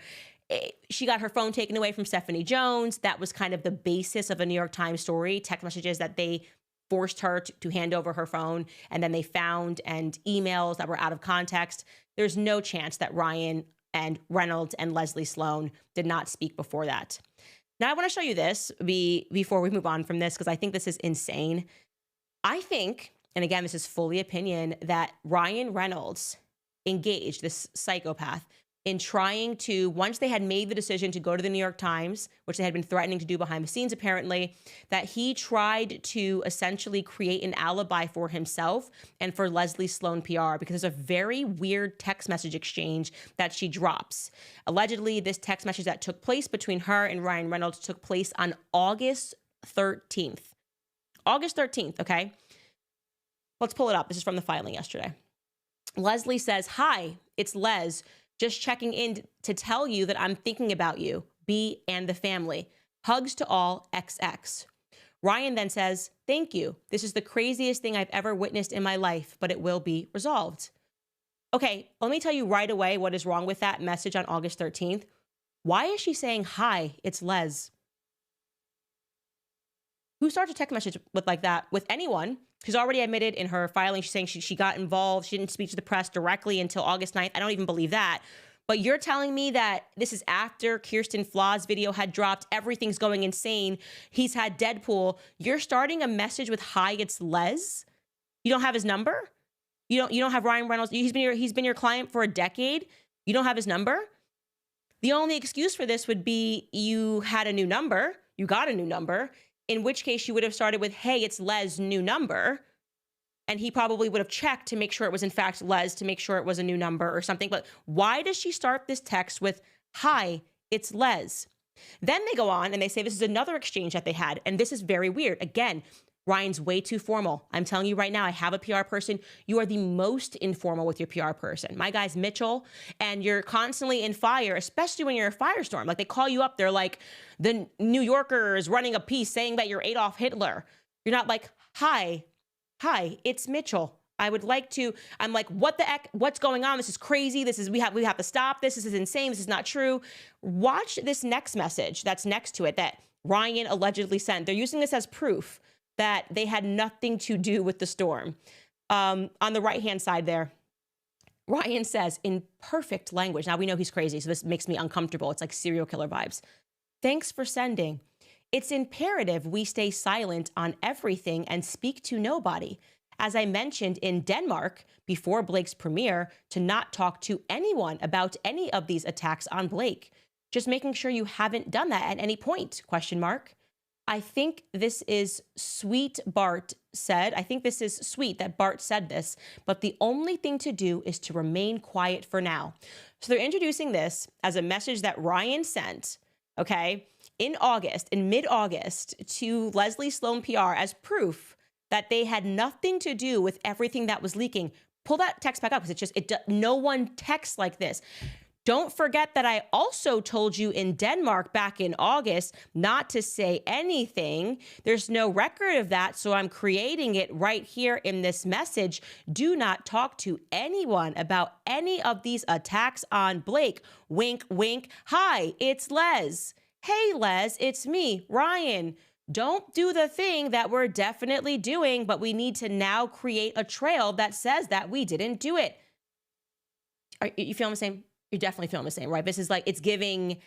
She got her phone taken away from Stephanie Jones. That was kind of the basis of a New York Times story, text messages that they forced her to hand over her phone, and then they found, and emails that were out of context. There's no chance that Ryan and Reynolds and Leslie Sloan did not speak before that. Now, I want to show you this before we move on from this, because I think this is insane. I think, and again, this is fully opinion, that Ryan Reynolds engaged this psychopath in trying to, once they had made the decision to go to the New York Times, which they had been threatening to do behind the scenes apparently, that he tried to essentially create an alibi for himself and for Leslie Sloan PR, because there's a very weird text message exchange that she drops. Allegedly, this text message that took place between her and Ryan Reynolds took place on August 13th. August 13th, okay? Let's pull it up. This is from the filing yesterday. Leslie says, "Hi, it's Les. Just checking in to tell you that I'm thinking about you, B, and the family. Hugs to all, XX." Ryan then says, "Thank you. This is the craziest thing I've ever witnessed in my life, but it will be resolved." Okay, let me tell you right away what is wrong with that message on August 13th. Why is she saying, "Hi, it's Les"? Who starts a text message with like that with anyone? She's already admitted in her filing, she's saying she got involved. She didn't speak to the press directly until August 9th. I don't even believe that. But you're telling me that this is after Kirsten Flaw's video had dropped. Everything's going insane. He's had Deadpool. You're starting a message with, "Hi, it's Les"? You don't have his number? You don't have Ryan Reynolds. He's been your client for a decade. You don't have his number? The only excuse for this would be you had a new number. You got a new number. In which case you would have started with, "Hey, it's Les' new number." And he probably would have checked to make sure it was in fact Les, to make sure it was a new number or something. But why does she start this text with, "Hi, it's Les"? Then they go on and they say this is another exchange that they had. And this is very weird. Again, Ryan's way too formal. I'm telling you right now, I have a PR person. You are the most informal with your PR person. My guy's Mitchell, and you're constantly in fire, especially when you're a firestorm. Like, they call you up, they're like, the New Yorker is running a piece saying that you're Adolf Hitler. You're not like, hi, it's Mitchell. I would like to, I'm like, what the heck, what's going on? This is crazy. We have to stop this. This is insane. This is not true. Watch this next message that's next to it that Ryan allegedly sent. They're using this as proof that they had nothing to do with the storm. On the right-hand side there, Ryan says in perfect language, now we know he's crazy, so this makes me uncomfortable. It's like serial killer vibes. "Thanks for sending. It's imperative we stay silent on everything and speak to nobody. As I mentioned in Denmark before Blake's premiere, to not talk to anyone about any of these attacks on Blake. Just making sure you haven't done that at any point, ? I think this is sweet," Bart said. I think this is sweet that Bart said this, but the only thing to do is to remain quiet for now. So they're introducing this as a message that Ryan sent, okay, in mid-August, to Leslie Sloan PR as proof that they had nothing to do with everything that was leaking. Pull that text back up, because no one texts like this. Don't forget that I also told you in Denmark back in August not to say anything. There's no record of that, so I'm creating it right here in this message. Do not talk to anyone about any of these attacks on Blake. Wink, wink. Hi, it's Les. Hey, Les, it's me, Ryan. Don't do the thing that we're definitely doing, but we need to now create a trail that says that we didn't do it. You feeling the same? You're definitely feeling the same, right? This is like, it's giving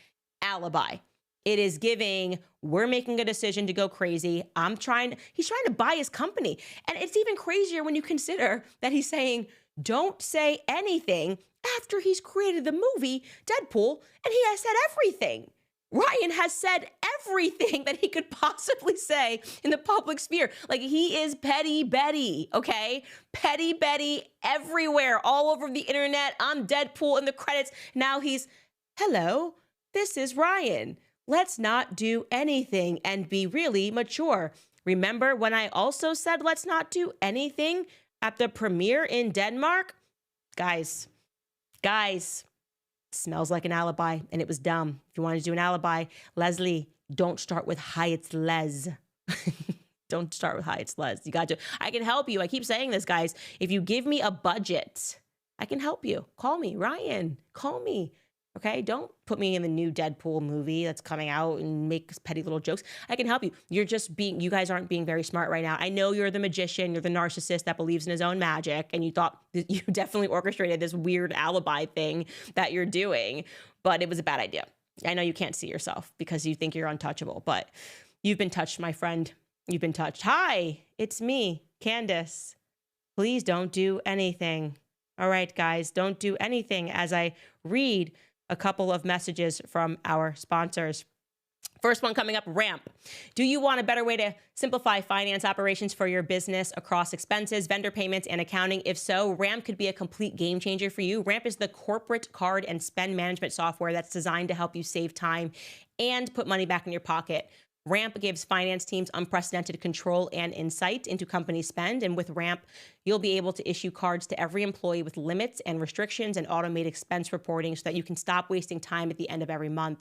alibi. It is giving, we're making a decision to go crazy. He's trying to buy his company. And it's even crazier when you consider that he's saying, don't say anything after he's created the movie Deadpool, and he has said everything. Ryan has said everything that he could possibly say in the public sphere. Like, he is Petty Betty, okay? Petty Betty everywhere, all over the internet, on Deadpool in the credits. Now he's, hello, this is Ryan. Let's not do anything and be really mature. Remember when I also said let's not do anything at the premiere in Denmark? Guys, Smells like an alibi, and it was dumb. If you wanted to do an alibi, Leslie, don't start with hi, it's Les. Don't start with hi, it's Les. You got to. I can help you. I keep saying this, guys. If you give me a budget, I can help you. Call me, Ryan. Call me. Okay, don't put me in the new Deadpool movie that's coming out and make petty little jokes. I can help you. You guys aren't being very smart right now. I know you're the magician, you're the narcissist that believes in his own magic, and you thought you definitely orchestrated this weird alibi thing that you're doing, but it was a bad idea. I know you can't see yourself because you think you're untouchable, but you've been touched, my friend. You've been touched. Hi, it's me, Candace. Please don't do anything. All right, guys, don't do anything as I read a couple of messages from our sponsors. First one coming up, Ramp. Do you want a better way to simplify finance operations for your business across expenses, vendor payments, and accounting? If so, Ramp could be a complete game changer for you. Ramp is the corporate card and spend management software that's designed to help you save time and put money back in your pocket. Ramp gives finance teams unprecedented control and insight into company spend. And with Ramp, you'll be able to issue cards to every employee with limits and restrictions and automate expense reporting so that you can stop wasting time at the end of every month.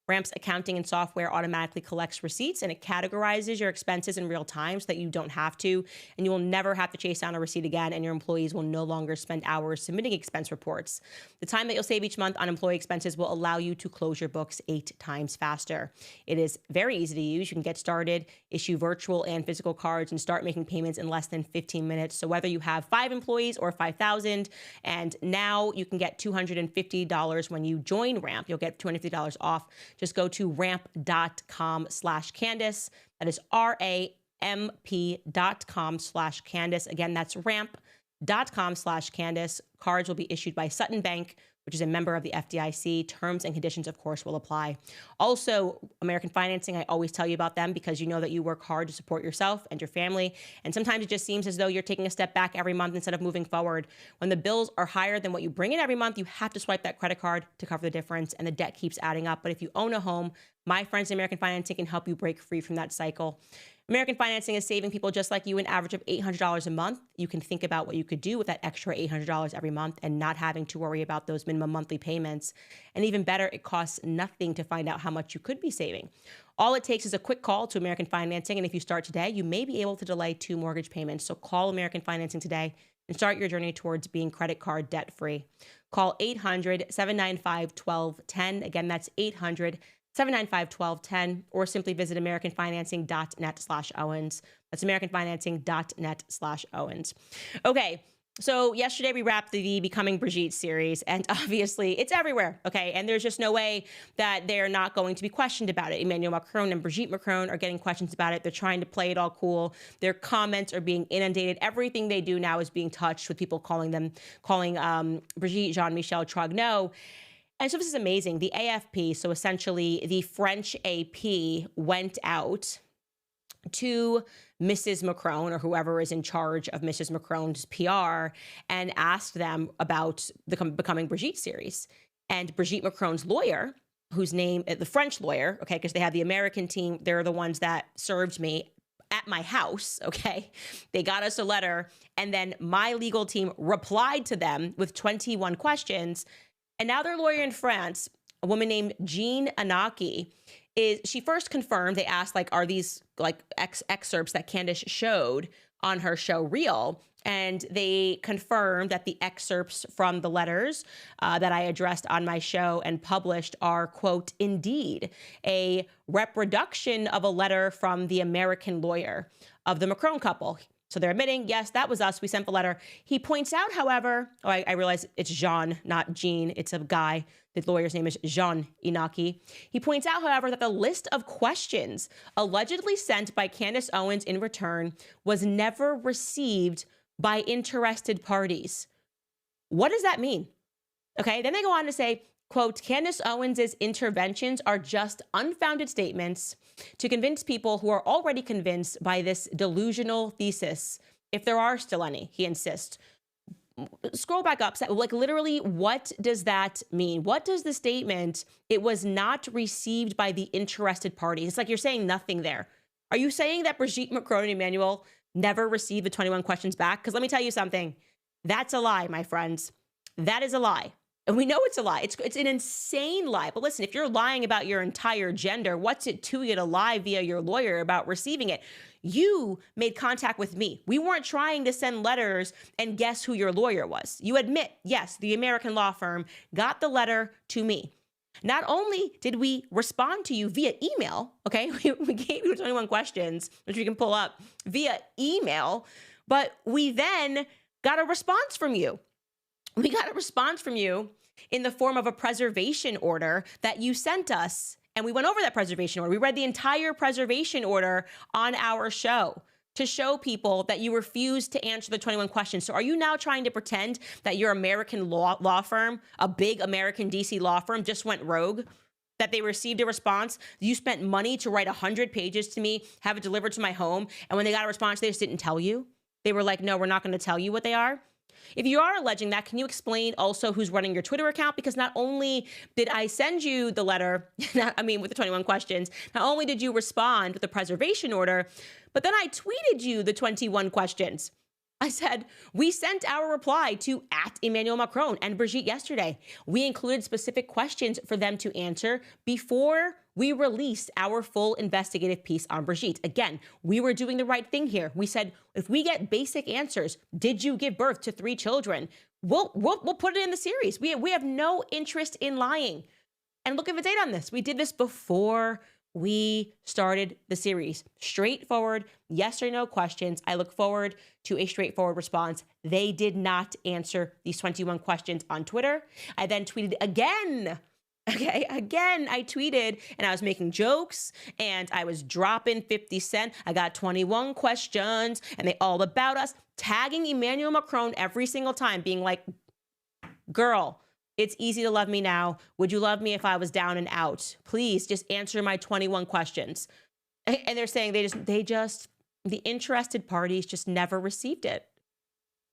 Ramp's accounting and software automatically collects receipts and it categorizes your expenses in real time so that you don't have to, and you will never have to chase down a receipt again, and your employees will no longer spend hours submitting expense reports. The time that you'll save each month on employee expenses will allow you to close your books 8 times faster. It is very easy to use. You can get started, issue virtual and physical cards, and start making payments in less than 15 minutes. So whether you have 5 employees or 5,000, and now you can get $250 when you join Ramp. You'll get $250 off. Just go to ramp.com/Candace. That is ramp.com/Candace. Again, that's ramp.com/Candace. Cards will be issued by Sutton Bank, which is a member of the FDIC. Terms and conditions, of course, will apply. Also, American Financing, I always tell you about them because you know that you work hard to support yourself and your family. And sometimes it just seems as though you're taking a step back every month instead of moving forward. When the bills are higher than what you bring in every month, you have to swipe that credit card to cover the difference, and the debt keeps adding up. But if you own a home, my friends at American Financing can help you break free from that cycle. American Financing is saving people just like you an average of $800 a month. You can think about what you could do with that extra $800 every month and not having to worry about those minimum monthly payments. And even better, it costs nothing to find out how much you could be saving. All it takes is a quick call to American Financing, and if you start today, you may be able to delay 2 mortgage payments. So call American Financing today and start your journey towards being credit card debt-free. Call 800-795-1210. Again, that's 800-795-1210, or simply visit americanfinancing.net/Owens. That's americanfinancing.net/Owens. Okay, so yesterday we wrapped the Becoming Brigitte series, and obviously it's everywhere, okay? And there's just no way that they're not going to be questioned about it. Emmanuel Macron and Brigitte Macron are getting questions about it. They're trying to play it all cool. Their comments are being inundated. Everything they do now is being touched with people calling Brigitte Jean-Michel Trogneux. And so this is amazing. The AFP, so essentially the French AP, went out to Mrs. Macron, or whoever is in charge of Mrs. Macron's PR, and asked them about the Becoming Brigitte series. And Brigitte Macron's lawyer, whose name, the French lawyer, okay, because they have the American team, they're the ones that served me at my house, okay? They got us a letter, and then my legal team replied to them with 21 questions. And now their lawyer in France, a woman named Jean Anaki, she first confirmed, they asked, like, are these like excerpts that Candace showed on her show real? And they confirmed that the excerpts from the letters that I addressed on my show and published are, quote, indeed a reproduction of a letter from the American lawyer of the Macron couple. So they're admitting, yes, that was us. We sent the letter. He points out, however, I realize it's Jean, not Jean. It's a guy. The lawyer's name is Jean Inaki. He points out, however, that the list of questions allegedly sent by Candace Owens in return was never received by interested parties. What does that mean? Okay, then they go on to say, quote, Candace Owens' interventions are just unfounded statements to convince people who are already convinced by this delusional thesis, if there are still any, he insists. Scroll back up, like literally, what does that mean? What does the statement, it was not received by the interested party? It's like you're saying nothing there. Are you saying that Brigitte Macron and Emmanuel never received the 21 questions back? Because let me tell you something. That's a lie, my friends. That is a lie. And we know it's a lie. It's an insane lie. But listen, if you're lying about your entire gender, what's it to you to lie via your lawyer about receiving it? You made contact with me. We weren't trying to send letters and guess who your lawyer was. You admit, yes, the American law firm got the letter to me. Not only did we respond to you via email, okay, we gave you 21 questions, which we can pull up via email, but we then got a response from you. We got a response from you in the form of a preservation order that you sent us. And we went over that preservation order. We read the entire preservation order on our show to show people that you refused to answer the 21 questions. So are you now trying to pretend that your American law firm, a big American DC law firm, just went rogue? That they received a response? You spent money to write 100 pages to me, have it delivered to my home, and when they got a response, they just didn't tell you? They were like, no, we're not going to tell you what they are? If you are alleging that, can you explain also who's running your Twitter account? Because not only did I send you the letter, with the 21 questions, not only did you respond with the preservation order, but then I tweeted you the 21 questions. I said, we sent our reply to @Emmanuel Macron and Brigitte yesterday. We included specific questions for them to answer before we released our full investigative piece on Brigitte. Again, we were doing the right thing here. We said, if we get basic answers, did you give birth to 3 children? We'll put it in the series. We have no interest in lying. And look at the date on this. We did this before we started the series. Straightforward, yes or no questions. I look forward to a straightforward response. They did not answer these 21 questions on Twitter. I then tweeted again. Okay, again, I tweeted and I was making jokes and I was dropping 50 Cent. I got 21 questions and they all about us, tagging Emmanuel Macron every single time, being like, girl, it's easy to love me now. Would you love me if I was down and out? Please just answer my 21 questions. And they're saying the interested parties just never received it.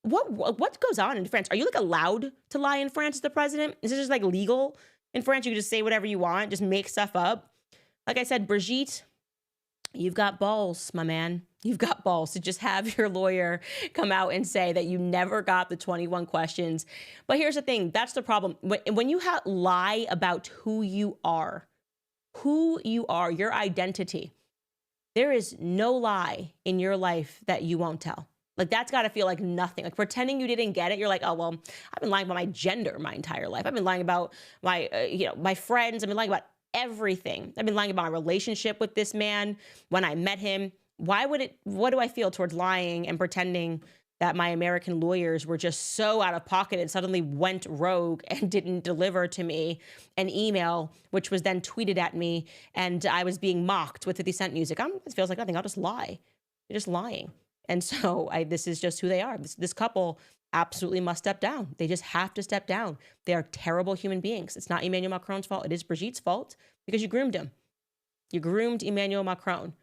What goes on in France? Are you like allowed to lie in France as the president? Is this just like legal? In France, you can just say whatever you want, just make stuff up. Like I said, Brigitte, you've got balls, my man. You've got balls to just have your lawyer come out and say that you never got the 21 questions. But here's the thing. That's the problem. When you lie about who you are, your identity, there is no lie in your life that you won't tell. Like, that's got to feel like nothing. Like, pretending you didn't get it. You're like, oh, well, I've been lying about my gender my entire life. I've been lying about my, my friends. I've been lying about everything. I've been lying about my relationship with this man when I met him. What do I feel towards lying and pretending that my American lawyers were just so out of pocket and suddenly went rogue and didn't deliver to me an email, which was then tweeted at me, and I was being mocked with 50 Cent music? It feels like nothing. I'll just lie. You're just lying. And so this is just who they are. This couple absolutely must step down. They just have to step down. They are terrible human beings. It's not Emmanuel Macron's fault. It is Brigitte's fault because you groomed him. You groomed Emmanuel Macron.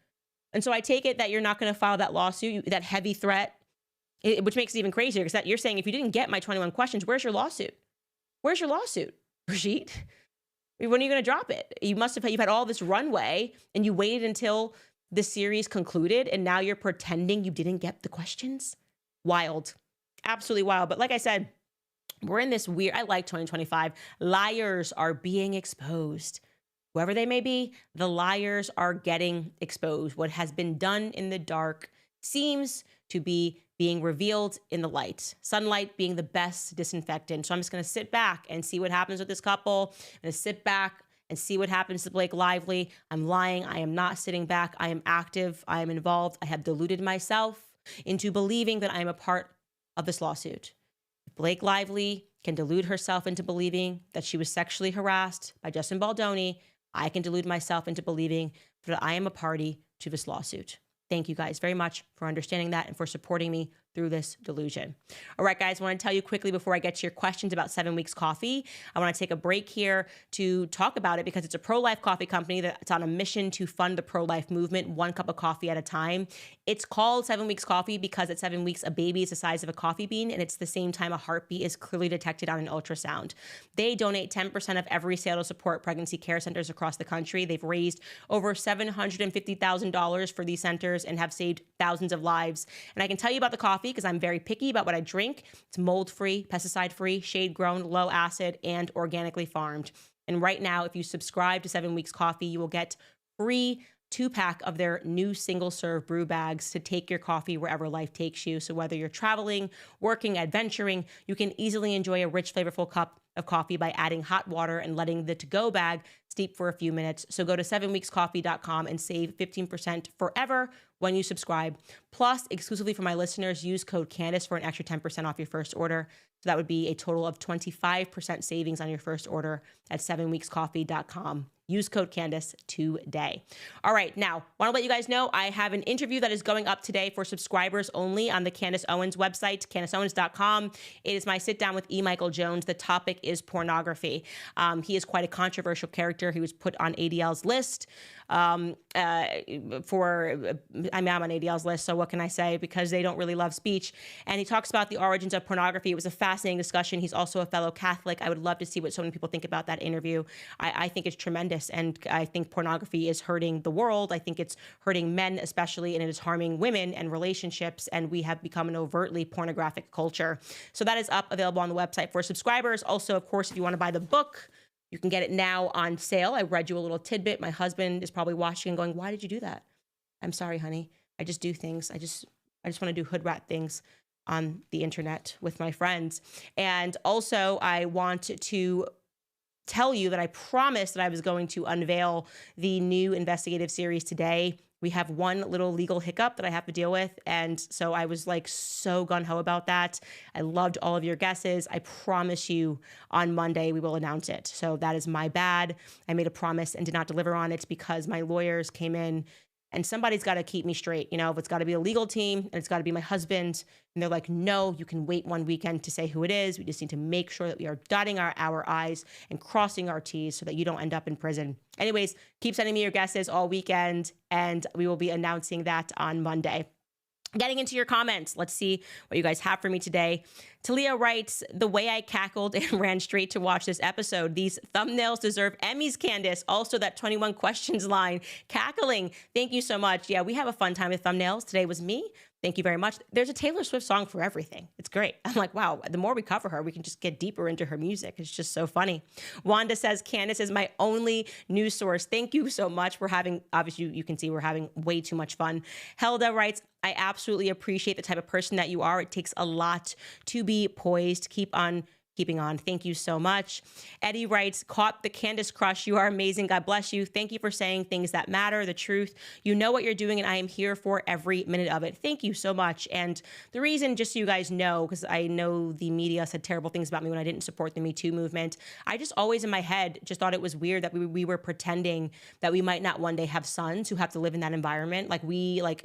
And so I take it that you're not going to file that lawsuit, that heavy threat, which makes it even crazier because you're saying if you didn't get my 21 questions, where's your lawsuit? Where's your lawsuit, Brigitte? When are you going to drop it? You've had all this runway and you waited until the series concluded and now you're pretending you didn't get the questions? Wild. Absolutely wild. But like I said, we're in this weird, I like 2025. Liars are being exposed. Whoever they may be, the liars are getting exposed. What has been done in the dark seems to be being revealed in the light. Sunlight being the best disinfectant. So I'm just going to sit back and see what happens with this couple. I'm going to sit back and see what happens to Blake Lively. I'm lying. I am not sitting back. I am active. I am involved. I have deluded myself into believing that I am a part of this lawsuit. If Blake Lively can delude herself into believing that she was sexually harassed by Justin Baldoni, I can delude myself into believing that I am a party to this lawsuit. Thank you guys very much for understanding that and for supporting me through this delusion. All right, guys, I want to tell you quickly before I get to your questions about 7 Weeks Coffee. I want to take a break here to talk about it because it's a pro-life coffee company that's on a mission to fund the pro-life movement, one cup of coffee at a time. It's called 7 Weeks Coffee because at 7 weeks, a baby is the size of a coffee bean, and it's the same time a heartbeat is clearly detected on an ultrasound. They donate 10% of every sale to support pregnancy care centers across the country. They've raised over $750,000 for these centers and have saved thousands of lives. And I can tell you about the coffee because I'm very picky about what I drink. It's mold-free, pesticide-free, shade-grown, low acid, and organically farmed. And right now, if you subscribe to 7 Weeks Coffee, you will get free 2-pack of their new single-serve brew bags to take your coffee wherever life takes you. So whether you're traveling, working, adventuring, you can easily enjoy a rich, flavorful cup of coffee by adding hot water and letting the to-go bag steep for a few minutes. So go to 7weekscoffee.com and save 15% forever when you subscribe. Plus, exclusively for my listeners, use code Candace for an extra 10% off your first order. So that would be a total of 25% savings on your first order at 7weekscoffee.com. Use code Candace today. All right, now, want to let you guys know I have an interview that is going up today for subscribers only on the Candace Owens website, CandaceOwens.com. It is my sit down with E. Michael Jones. The topic is pornography. He is quite a controversial character. He was put on ADL's list I'm on ADL's list, so what can I say? Because they don't really love speech. And he talks about the origins of pornography. It was a fascinating discussion. He's also a fellow Catholic. I would love to see what so many people think about that interview. I think it's tremendous, and I think pornography is hurting the world. I think it's hurting men especially, and it is harming women and relationships, and we have become an overtly pornographic culture. So that is up, available on the website for subscribers. Also, of course, if you want to buy the book, you can get it now on sale. I read you a little tidbit. My husband is probably watching and going, "Why did you do that?" I'm sorry, honey. I just do things. I just want to do hood rat things on the internet with my friends. And also, I want to tell you that I promised that I was going to unveil the new investigative series today. We have one little legal hiccup that I have to deal with. And so I was like so gung-ho about that. I loved all of your guesses. I promise you on Monday we will announce it. So that is my bad. I made a promise and did not deliver on it because my lawyers came in, and somebody's got to keep me straight. You know, if it's got to be a legal team and it's got to be my husband, and they're like, "No, you can wait one weekend to say who it is. We just need to make sure that we are dotting our I's and crossing our T's so that you don't end up in prison." Anyways, keep sending me your guesses all weekend, and we will be announcing that on Monday. Getting into your comments, let's see what you guys have for me today. Talia writes, "The way I cackled and ran straight to watch this episode. These thumbnails deserve Emmys, Candace. Also that 21 questions line. Cackling. Thank you so much." Yeah, we have a fun time with thumbnails. Today was me. Thank you very much. There's a Taylor Swift song for everything. It's great. I'm like, wow, the more we cover her, we can just get deeper into her music. It's just so funny. Wanda says, "Candace is my only news source." Thank you so much. We're having, obviously, you can see we're having way too much fun. Helda writes, "I absolutely appreciate the type of person that you are. It takes a lot to be poised. Keep on keeping on." Thank you so much. Eddie writes, "Caught the Candace crush. You are amazing. God bless you. Thank you for saying things that matter, the truth. You know what you're doing, and I am here for every minute of it." Thank you so much. And the reason, just so you guys know, because I know the media said terrible things about me when I didn't support the Me Too movement, I just always in my head just thought it was weird that we were pretending that we might not one day have sons who have to live in that environment. Like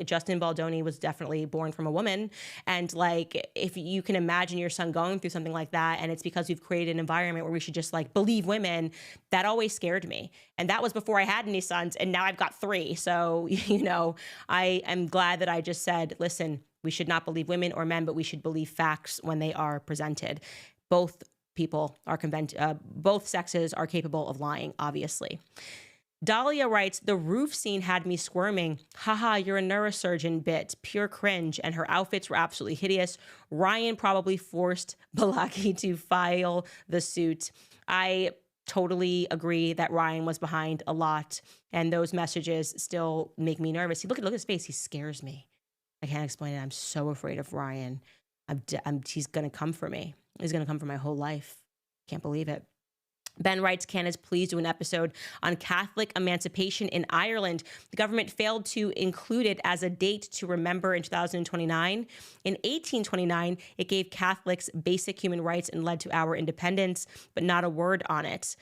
Justin Baldoni was definitely born from a woman. And like, if you can imagine your son going through something like that, and it's because we've created an environment where we should just like believe women, that always scared me. And that was before I had any sons, and now I've got 3. So, you know, I am glad that I just said, listen, we should not believe women or men, but we should believe facts when they are presented. Both people are both sexes are capable of lying, obviously. Dahlia writes, "The roof scene had me squirming. Haha, you're a neurosurgeon bit. Pure cringe. And her outfits were absolutely hideous. Ryan probably forced Balaki to file the suit." I totally agree that Ryan was behind a lot, and those messages still make me nervous. Look at his face. He scares me. I can't explain it. I'm so afraid of Ryan. He's going to come for me. He's going to come for my whole life. Can't believe it. Ben writes, "Candace, please do an episode on Catholic emancipation in Ireland. The government failed to include it as a date to remember in 2029. In 1829, it gave Catholics basic human rights and led to our independence, but not a word on it."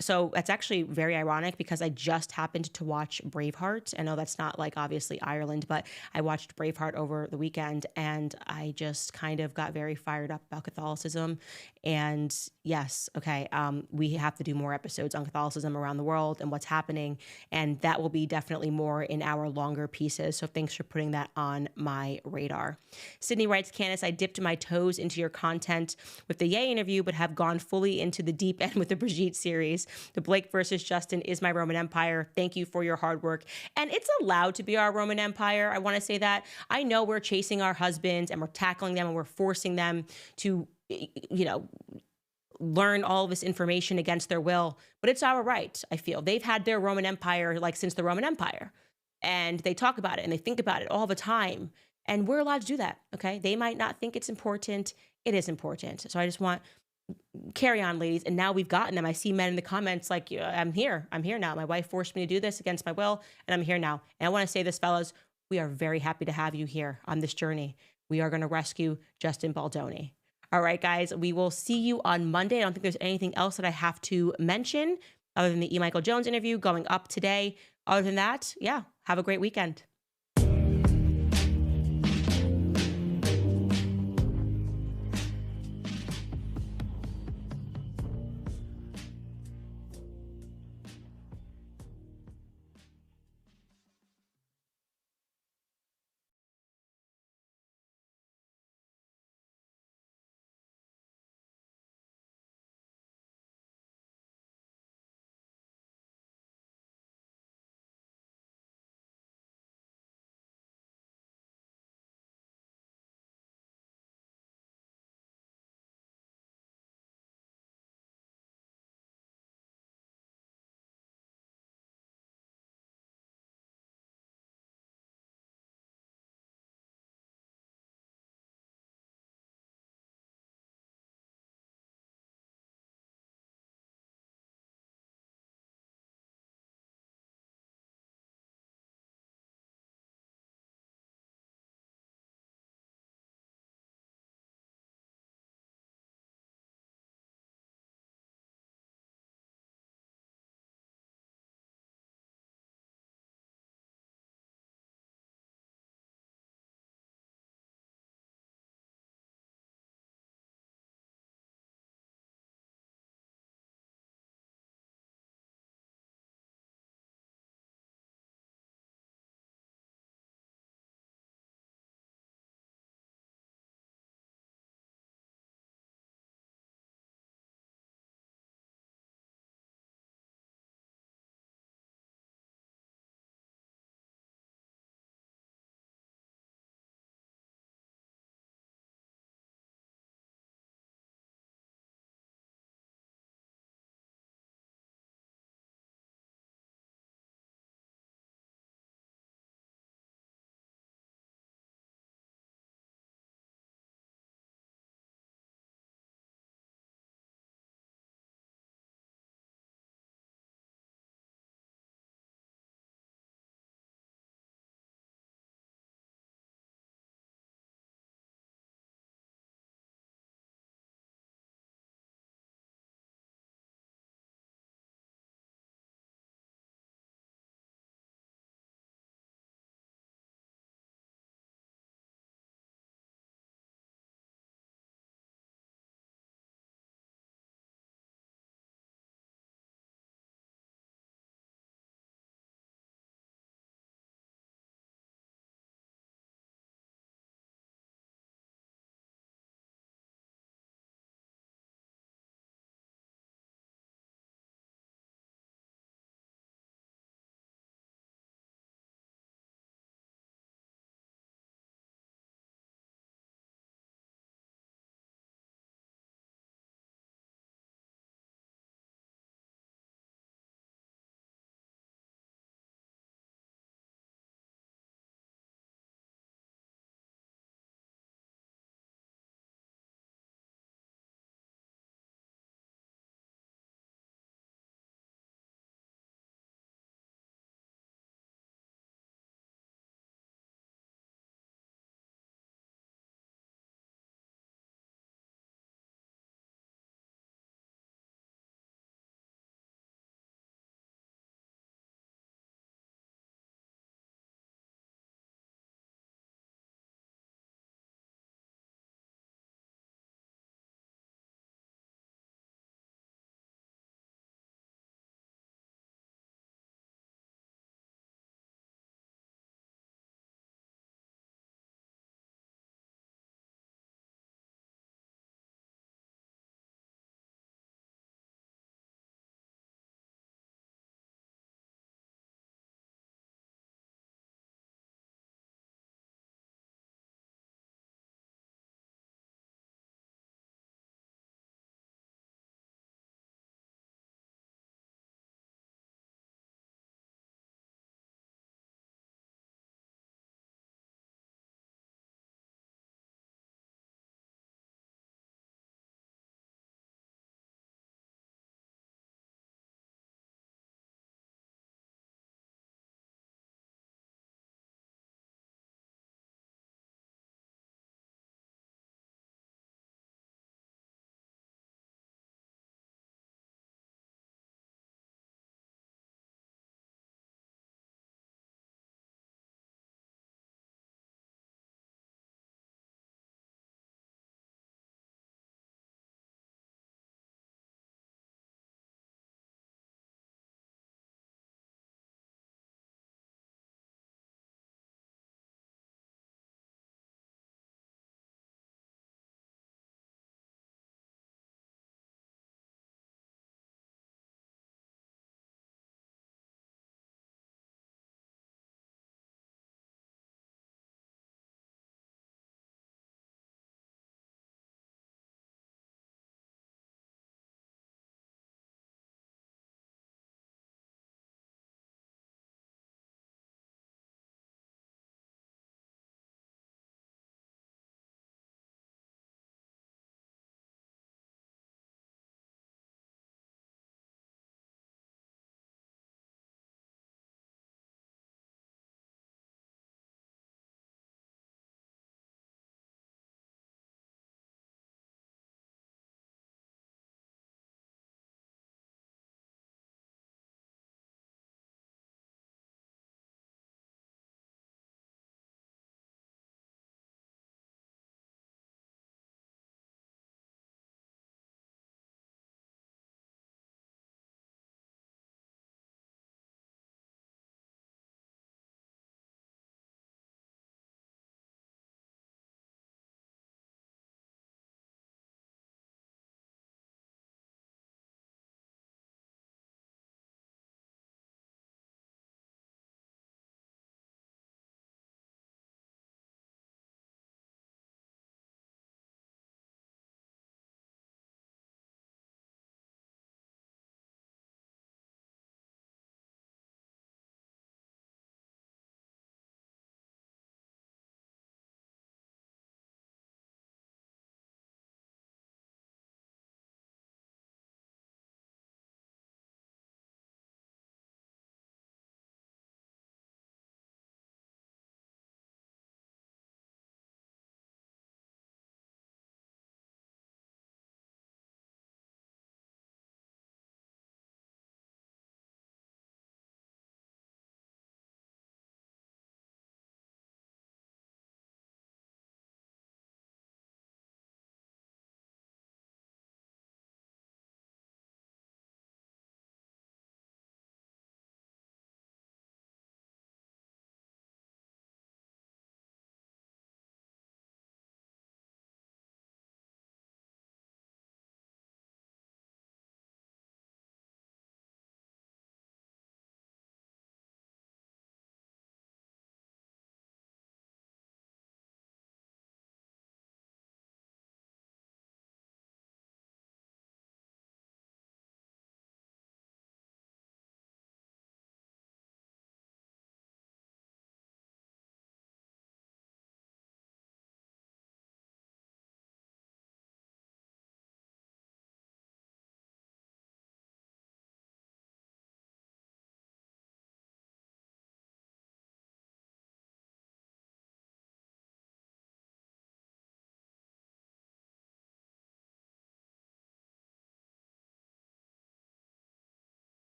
So that's actually very ironic because I just happened to watch Braveheart. I know that's not like obviously Ireland, but I watched Braveheart over the weekend and I just kind of got very fired up about Catholicism. And yes, okay, we have to do more episodes on Catholicism around the world and what's happening. And that will be definitely more in our longer pieces. So thanks for putting that on my radar. Sydney writes, Candace, I dipped my toes into your content with the Ye interview, but have gone fully into the deep end with the Brigitte series. The Blake versus Justin is my Roman Empire. Thank you for your hard work. And it's allowed to be our Roman Empire. I want to say that. I know we're chasing our husbands and we're tackling them and we're forcing them to, learn all this information against their will, but it's our right, I feel. They've had their Roman Empire like since the Roman Empire. And they talk about it and they think about it all the time. And we're allowed to do that, okay? They might not think it's important. It is important. So I just want carry on, ladies. And now we've gotten them. I see men in the comments like, I'm here now. My wife forced me to do this against my will, and I'm here now. And I want to say this, fellas, we are very happy to have you here on this journey. We are going to rescue Justin Baldoni. All right, guys, we will see you on Monday. I don't think there's anything else that I have to mention other than the E. Michael Jones interview going up today. Other than that, yeah, have a great weekend.